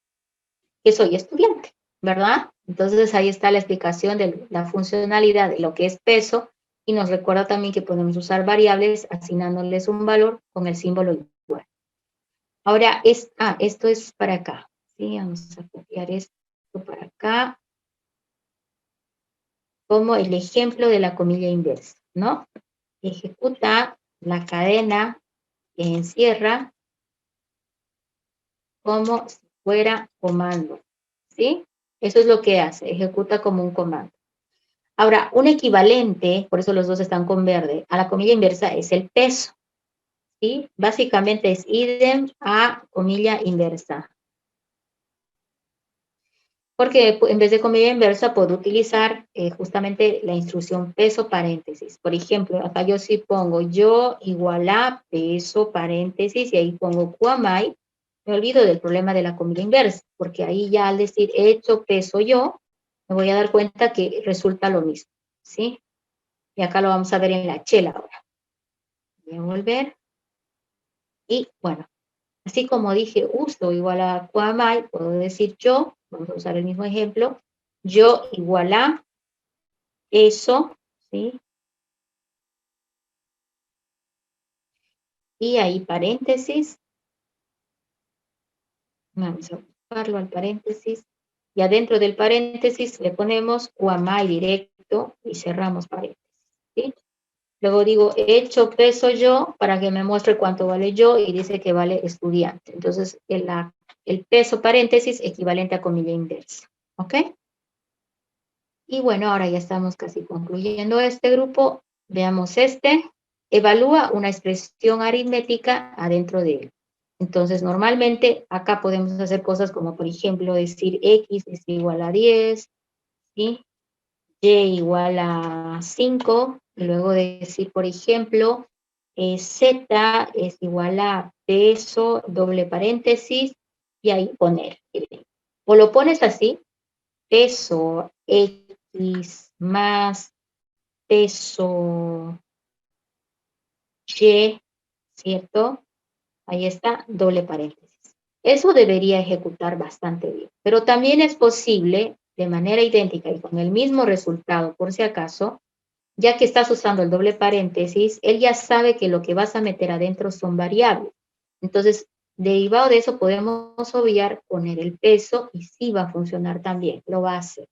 que soy estudiante, ¿verdad? Entonces ahí está la explicación de la funcionalidad de lo que es peso y nos recuerda también que podemos usar variables asignándoles un valor con el símbolo igual. Ahora, esto es para acá, ¿sí? Vamos a copiar esto para acá, como el ejemplo de la comilla inversa, ¿no? Ejecuta la cadena que encierra como si fuera comando, ¿sí? Eso es lo que hace, ejecuta como un comando. Ahora, un equivalente, por eso los dos están con verde, a la comilla inversa es el peso, ¿sí? Básicamente es idem a comilla inversa. Porque en vez de comilla inversa puedo utilizar justamente la instrucción peso paréntesis. Por ejemplo, acá yo sí pongo yo igual a peso paréntesis y ahí pongo QAMI, me olvido del problema de la comilla inversa, porque ahí ya al decir hecho peso yo, me voy a dar cuenta que resulta lo mismo, ¿sí? Y acá lo vamos a ver en la chela ahora. Voy a volver. Y bueno, así como dije uso igual a QAMI, puedo decir yo, vamos a usar el mismo ejemplo, yo igual a eso, ¿sí? Y ahí paréntesis, vamos a buscarlo al paréntesis, y adentro del paréntesis le ponemos QAMI directo y cerramos paréntesis, ¿sí? Luego digo, hecho peso yo, para que me muestre cuánto vale yo, y dice que vale estudiante. Entonces, el peso paréntesis equivalente a comilla inversa, ¿ok? Y bueno, ahora ya estamos casi concluyendo este grupo. Veamos este. Evalúa una expresión aritmética adentro de él. Entonces, normalmente acá podemos hacer cosas como, por ejemplo, decir X es igual a 10, ¿sí? Y igual a 5, y luego decir, por ejemplo, Z es igual a peso, doble paréntesis, y ahí poner. O lo pones así, peso X más peso Y, ¿cierto? Ahí está, doble paréntesis. Eso debería ejecutar bastante bien, pero también es posible, de manera idéntica y con el mismo resultado, por si acaso, ya que estás usando el doble paréntesis, él ya sabe que lo que vas a meter adentro son variables. Entonces, Derivado de eso podemos obviar, poner el peso y sí va a funcionar también, lo va a hacer.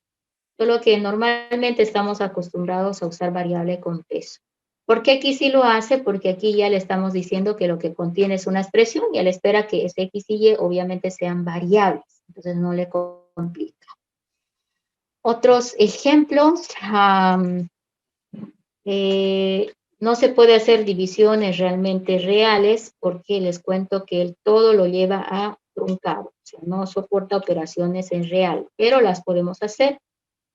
Solo que normalmente estamos acostumbrados a usar variable con peso. ¿Por qué aquí sí lo hace? Porque aquí ya le estamos diciendo que lo que contiene es una expresión y él espera que ese X y Y obviamente sean variables. Entonces no le complica. Otros ejemplos. No se puede hacer divisiones realmente reales porque les cuento que el todo lo lleva a truncado. O sea, no soporta operaciones en real, pero las podemos hacer.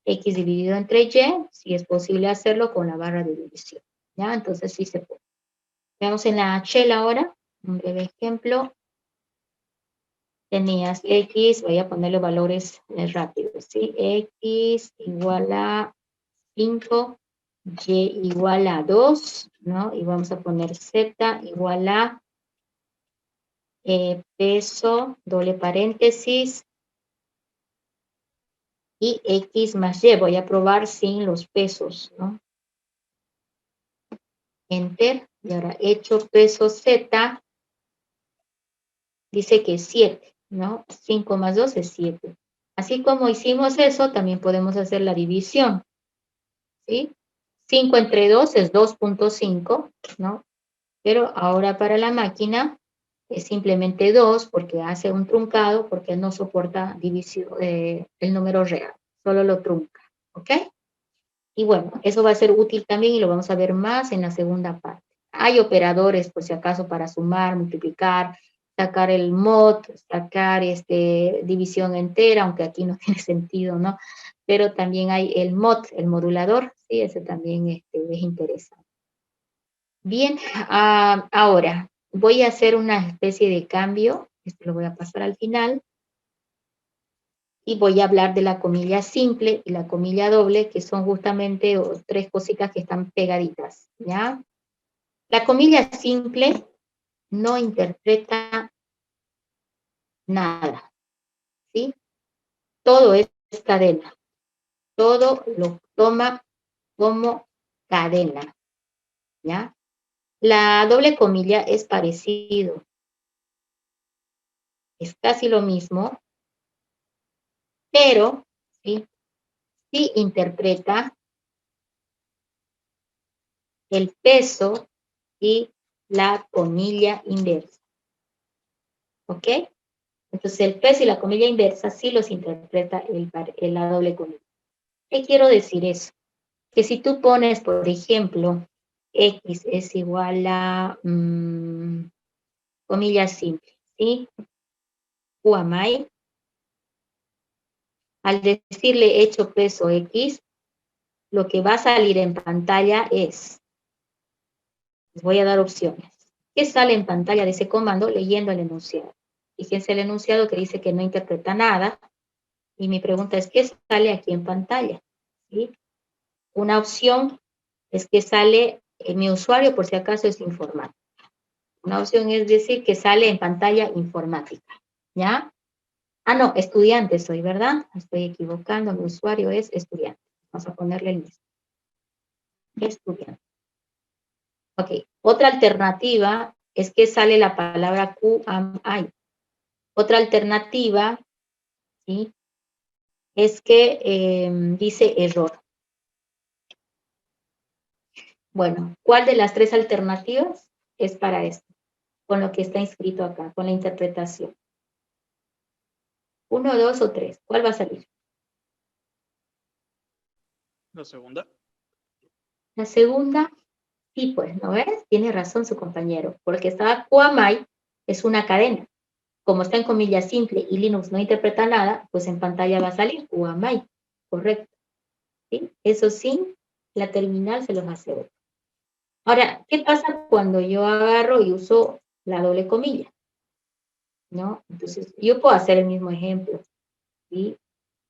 X dividido entre Y, si es posible hacerlo con la barra de división. ¿Ya? Entonces sí se puede. Veamos en la shell ahora, un breve ejemplo. Tenías X, voy a ponerle valores rápidos, ¿sí? X igual a 5, Y igual a 2, ¿no? Y vamos a poner Z igual a peso, doble paréntesis, y X más Y. Voy a probar sin los pesos, ¿no? Enter, y ahora hecho peso Z, dice que es 7, ¿no? 5 más 2 es 7. Así como hicimos eso, también podemos hacer la división, ¿sí? 5 entre 2 es 2.5, ¿no? Pero ahora para la máquina es simplemente 2 porque hace un truncado, porque no soporta división, el número real, solo lo trunca, ¿ok? Y bueno, eso va a ser útil también y lo vamos a ver más en la segunda parte. Hay operadores, por si acaso, para sumar, multiplicar, sacar el mod, sacar división entera, aunque aquí no tiene sentido, ¿no? Pero también hay el mod, el modulador, sí, ese también es interesante. Bien, ahora voy a hacer una especie de cambio, esto lo voy a pasar al final, y voy a hablar de la comilla simple y la comilla doble, que son justamente tres cositas que están pegaditas, ¿ya? La comilla simple no interpreta nada, ¿sí? Todo es cadena, todo lo toma como cadena, ¿ya? La doble comilla es parecido, es casi lo mismo, pero sí interpreta el peso y la comilla inversa. ¿Ok? Entonces el peso y la comilla inversa sí los interpreta la doble comilla. ¿Qué quiero decir eso? Que si tú pones, por ejemplo, X es igual a comilla simple, ¿sí? QAMAI, al decirle hecho peso X, lo que va a salir en pantalla es, les voy a dar opciones. ¿Qué sale en pantalla de ese comando leyendo el enunciado? Fíjense el enunciado que dice que no interpreta nada. Y mi pregunta es, ¿qué sale aquí en pantalla? ¿Sí? Una opción es que sale, mi usuario por si acaso es informática. Una opción es decir que sale en pantalla informática. ¿Ya? Ah, no, estudiante soy, ¿verdad? Estoy equivocando, mi usuario es estudiante. Vamos a ponerle el mismo. Estudiante. Ok, otra alternativa es que sale la palabra QAMI. Otra alternativa, ¿sí? Es que dice error. Bueno, ¿cuál de las tres alternativas es para esto? Con lo que está inscrito acá, con la interpretación. 1, 2 o 3. ¿Cuál va a salir? La segunda. La segunda, sí, pues, ¿no ves? Tiene razón su compañero, porque estaba QAMI, es una cadena. Como está en comilla simple y Linux no interpreta nada, pues en pantalla va a salir QAMI, correcto. ¿Sí? Eso sí, la terminal se los aseguro. Ahora, ¿qué pasa cuando yo agarro y uso la doble comilla? ¿No? Entonces, yo puedo hacer el mismo ejemplo, ¿sí?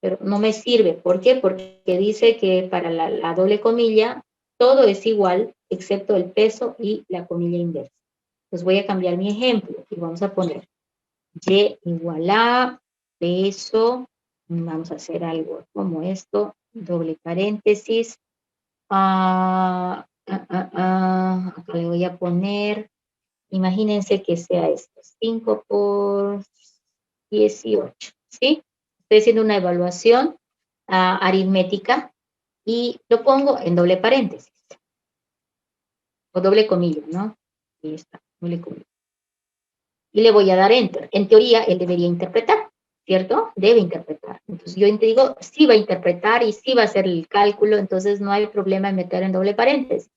Pero no me sirve. ¿Por qué? Porque dice que para la doble comilla todo es igual excepto el peso y la comilla inversa. Entonces voy a cambiar mi ejemplo y vamos a poner Y igual a peso, vamos a hacer algo como esto, doble paréntesis, acá le voy a poner Imagínense que sea esto, 5 por 18, ¿sí? Estoy haciendo una evaluación aritmética y lo pongo en doble paréntesis, o doble comilla, ¿no? Ahí está, doble comilla. Y le voy a dar enter. En teoría, él debería interpretar, ¿cierto? Debe interpretar. Entonces, yo digo, sí va a interpretar y sí va a hacer el cálculo, entonces no hay problema en meter en doble paréntesis.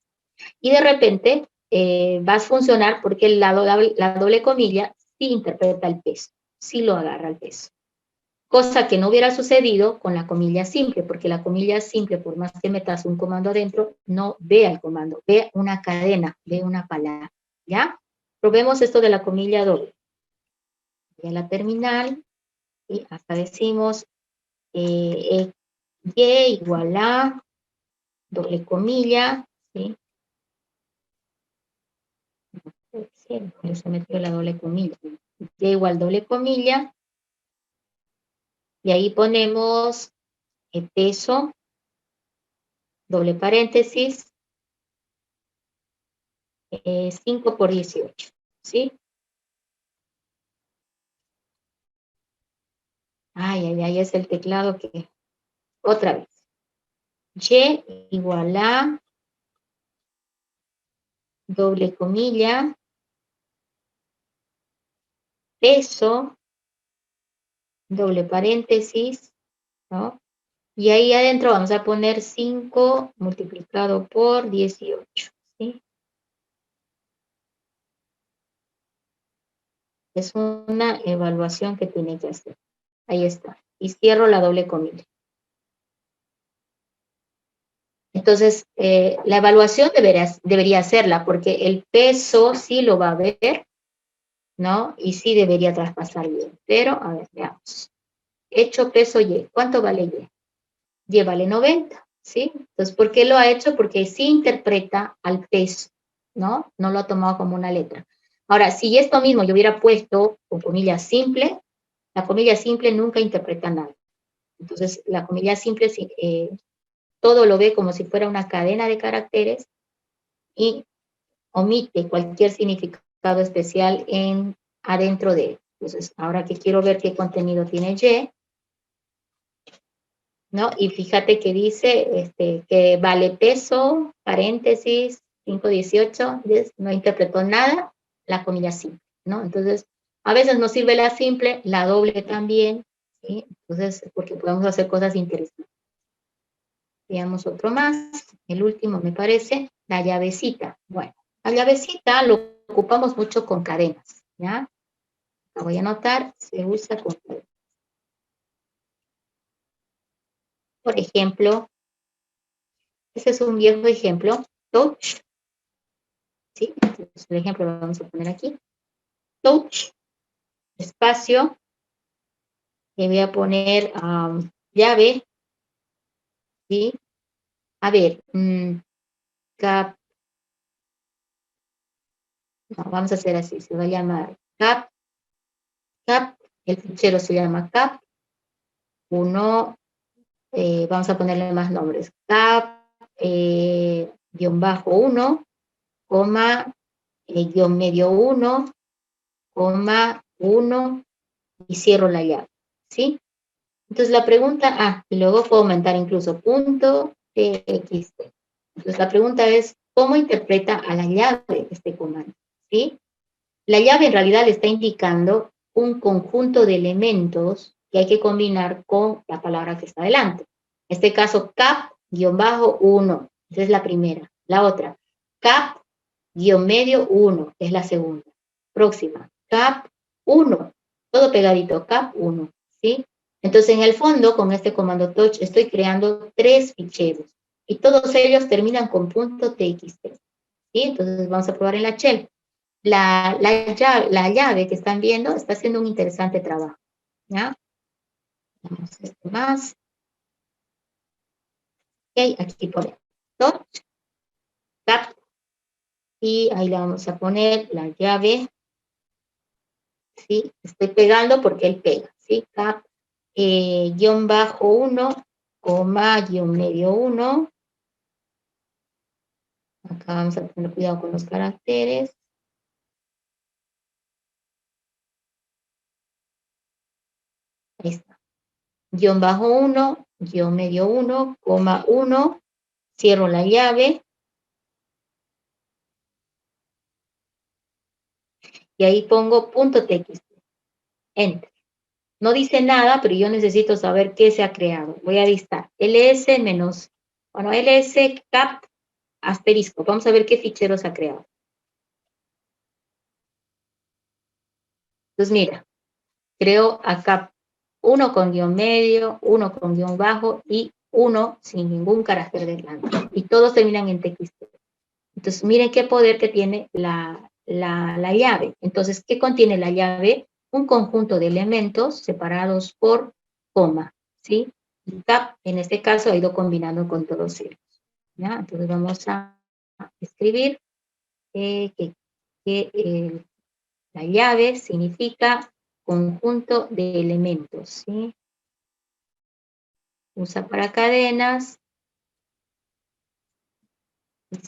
Y de repente va a funcionar porque la doble comilla sí interpreta el peso, sí lo agarra el peso. Cosa que no hubiera sucedido con la comilla simple, porque la comilla simple, por más que metas un comando adentro, no ve el comando, ve una cadena, ve una palabra, ¿ya? Probemos esto de la comilla doble. Voy a la terminal y acá decimos y igual a doble comilla, ¿sí? Se metió la doble comilla. Y igual doble comilla. Y ahí ponemos el peso, doble paréntesis, 5 por 18, ¿sí? Ay, es el teclado que... Otra vez. Y igual a doble comilla, peso, doble paréntesis, ¿no? Y ahí adentro vamos a poner 5 multiplicado por 18, ¿sí? Es una evaluación que tiene que hacer. Ahí está. Y cierro la doble comilla. Entonces, la evaluación debería hacerla, porque el peso sí lo va a ver, ¿no? Y sí debería traspasar bien. Pero, a ver, veamos. Hecho peso Y. ¿Cuánto vale Y? Y vale 90, ¿sí? Entonces, ¿por qué lo ha hecho? Porque sí interpreta al peso, ¿no? No lo ha tomado como una letra. Ahora, si esto mismo yo hubiera puesto con comilla simple, la comilla simple nunca interpreta nada. Entonces, la comilla simple todo lo ve como si fuera una cadena de caracteres y omite cualquier significado especial adentro de él. Entonces, ahora que quiero ver qué contenido tiene Y, ¿no? Y fíjate que dice que vale peso, paréntesis, 518, no interpretó nada, la comilla simple, ¿no? Entonces, a veces nos sirve la simple, la doble también, ¿sí? Entonces, porque podemos hacer cosas interesantes. Veamos otro más, el último me parece, la llavecita. Bueno, la llavecita lo ocupamos mucho con cadenas, ¿ya? La voy a anotar, se usa con cadenas. Por ejemplo, este es un viejo ejemplo, touch, ¿sí? Entonces, el ejemplo lo vamos a poner aquí. Touch, espacio, le voy a poner llave, ¿sí? A ver, cap, no, vamos a hacer así, se va a llamar cap, el fichero se llama cap, vamos a ponerle más nombres, cap, guión bajo 1, coma, guión medio 1, coma 1, y cierro la llave, ¿sí? Entonces la pregunta, y luego puedo aumentar incluso punto txt. Entonces la pregunta es, ¿cómo interpreta a la llave este comando? ¿Sí? La llave en realidad le está indicando un conjunto de elementos que hay que combinar con la palabra que está delante. En este caso, cap-1, esa es la primera. La otra, cap-medio 1, es la segunda. Próxima, cap1, todo pegadito, cap1, ¿sí? Entonces, en el fondo, con este comando touch, estoy creando 3 ficheros. Y todos ellos terminan con .txt. ¿Sí? Entonces, vamos a probar en la shell. La llave que están viendo está haciendo un interesante trabajo. ¿Ya? Vamos a esto más. Ok, aquí ponemos touch, cap, y ahí le vamos a poner la llave. ¿Sí? Estoy pegando porque él pega. ¿Sí? Cap, guión bajo 1, coma, guión medio 1. Acá vamos a tener cuidado con los caracteres. guión bajo 1, guión medio 1, coma 1, cierro la llave. Y ahí pongo punto txt, enter. No dice nada, pero yo necesito saber qué se ha creado. Voy a dictar ls menos, bueno, ls cap asterisco. Vamos a ver qué fichero se ha creado. Entonces, mira, creo acá 1 con guión medio, 1 con guión bajo y 1 sin ningún carácter delante. Y todos terminan en txt. Entonces, miren qué poder que tiene la llave. Entonces, ¿qué contiene la llave? Un conjunto de elementos separados por coma, ¿sí? Y cap, en este caso, ha ido combinando con todos ellos. ¿Ya? Entonces, vamos a escribir que la llave significa conjunto de elementos, ¿sí? Usa para cadenas.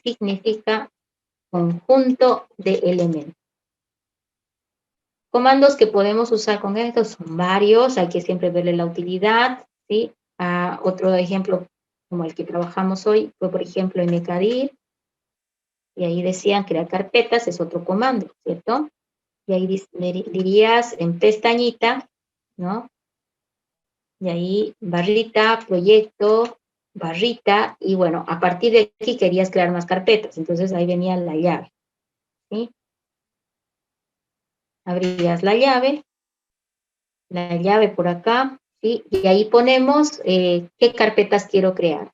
Significa conjunto de elementos. Comandos que podemos usar con esto son varios, hay que siempre verle la utilidad, ¿sí? Otro ejemplo como el que trabajamos hoy fue, por ejemplo, mkdir, y ahí decían crear carpetas, es otro comando, ¿cierto? Y ahí dirías en pestañita, ¿no? Y ahí barrita, proyecto, barrita, y bueno, a partir de aquí querías crear más carpetas, entonces ahí venía la llave, ¿sí? Abrías la llave por acá, ¿sí? Y ahí ponemos qué carpetas quiero crear.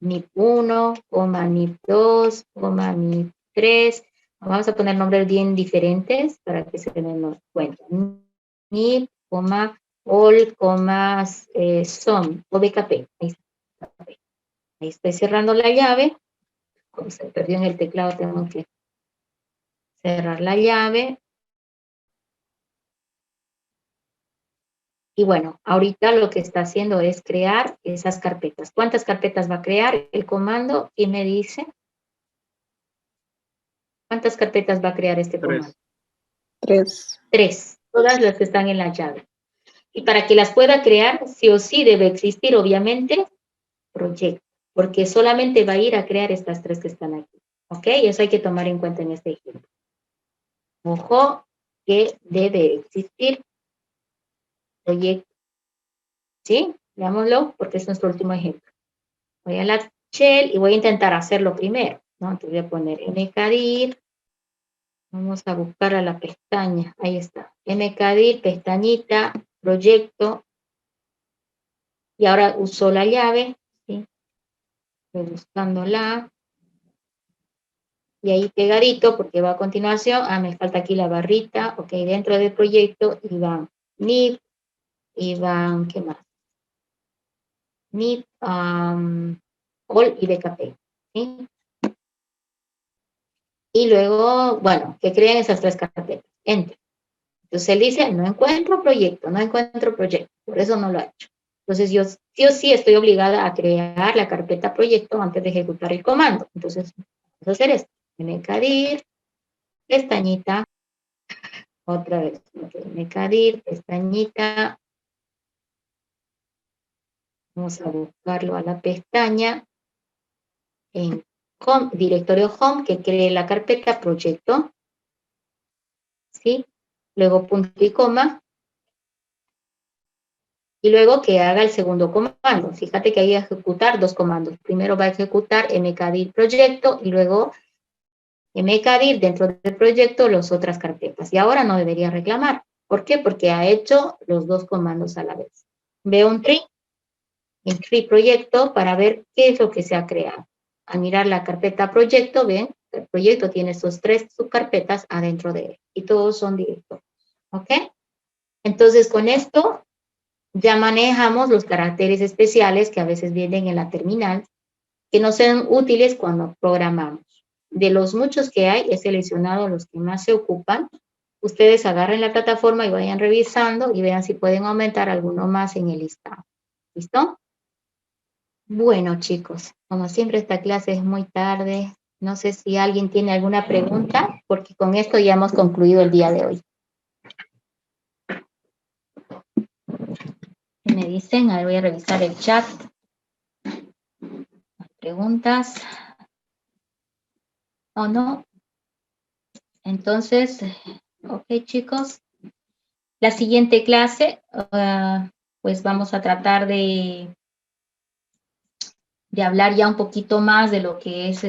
NIP1, NIP2, NIP3. Vamos a poner nombres bien diferentes para que se den cuenta. NIP, all, SOM, o BKP. Ahí estoy cerrando la llave. Como se perdió en el teclado, tengo que cerrar la llave. Y bueno, ahorita lo que está haciendo es crear esas carpetas. ¿Cuántas carpetas va a crear el comando? ¿Quién me dice? ¿Cuántas carpetas va a crear este comando? 3. 3, todas las que están en la llave. Y para que las pueda crear, sí o sí debe existir, obviamente, proyecto, porque solamente va a ir a crear estas 3 que están aquí. ¿Ok? Eso hay que tomar en cuenta en este ejemplo. Ojo que debe existir proyecto. ¿Sí? Veámoslo, porque es nuestro último ejemplo. Voy a la shell y voy a intentar hacerlo primero, ¿no? Entonces voy a poner mkdir. Vamos a buscar a la pestaña. Ahí está. mkdir, pestañita, proyecto. Y ahora uso la llave, ¿sí? Estoy buscándola. Y ahí pegadito, porque va a continuación. Me falta aquí la barrita. Ok, dentro del proyecto iban NIP, iban, ¿qué más? NIP, all y BKP, ¿sí? Y luego, bueno, que creen esas 3 carpetas. Enter. Entonces él dice, no encuentro proyecto, por eso no lo ha hecho. Entonces yo sí o sí estoy obligada a crear la carpeta proyecto antes de ejecutar el comando. Entonces, vamos a hacer esto. mkdir, pestañita, otra vez, mkdir, pestañita. Vamos a buscarlo a la pestaña en home, directorio home, que cree la carpeta proyecto. ¿Sí? Luego punto y coma. Y luego que haga el segundo comando. Fíjate que hay que ejecutar 2 comandos. Primero va a ejecutar mkdir proyecto y luego mkdir dentro del proyecto las otras carpetas. Y ahora no debería reclamar. ¿Por qué? Porque ha hecho los 2 comandos a la vez. Veo un tree, en tree proyecto, para ver qué es lo que se ha creado. Al mirar la carpeta proyecto, ven, el proyecto tiene estos 3 subcarpetas adentro de él. Y todos son directos. ¿Ok? Entonces, con esto ya manejamos los caracteres especiales que a veces vienen en la terminal, que nos son útiles cuando programamos. De los muchos que hay, he seleccionado los que más se ocupan. Ustedes agarren la plataforma y vayan revisando y vean si pueden aumentar alguno más en el listado. ¿Listo? Bueno, chicos, como siempre esta clase es muy tarde. No sé si alguien tiene alguna pregunta, porque con esto ya hemos concluido el día de hoy. Me dicen, a ver, voy a revisar el chat. ¿Preguntas? ¿O no? Entonces, ok, chicos. La siguiente clase, pues vamos a tratar de hablar ya un poquito más de lo que es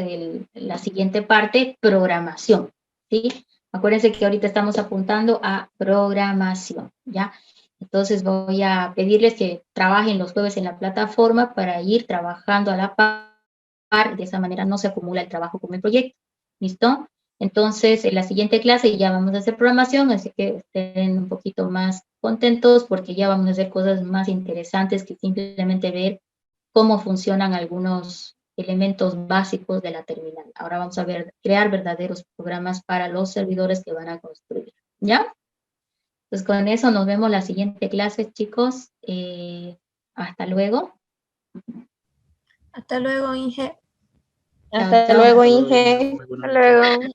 la siguiente parte, programación, ¿sí? Acuérdense que ahorita estamos apuntando a programación, ¿ya? Entonces voy a pedirles que trabajen los jueves en la plataforma para ir trabajando a la par, de esa manera no se acumula el trabajo con el proyecto, ¿listo? Entonces, en la siguiente clase ya vamos a hacer programación, así que estén un poquito más contentos porque ya vamos a hacer cosas más interesantes que simplemente ver cómo funcionan algunos elementos básicos de la terminal. Ahora vamos a ver, crear verdaderos programas para los servidores que van a construir, ¿ya? Pues con eso nos vemos la siguiente clase, chicos. Hasta luego. Hasta luego, Inge. Chao, Hasta chao. luego, Hasta luego, Inge. muy buenas Hasta noches. luego.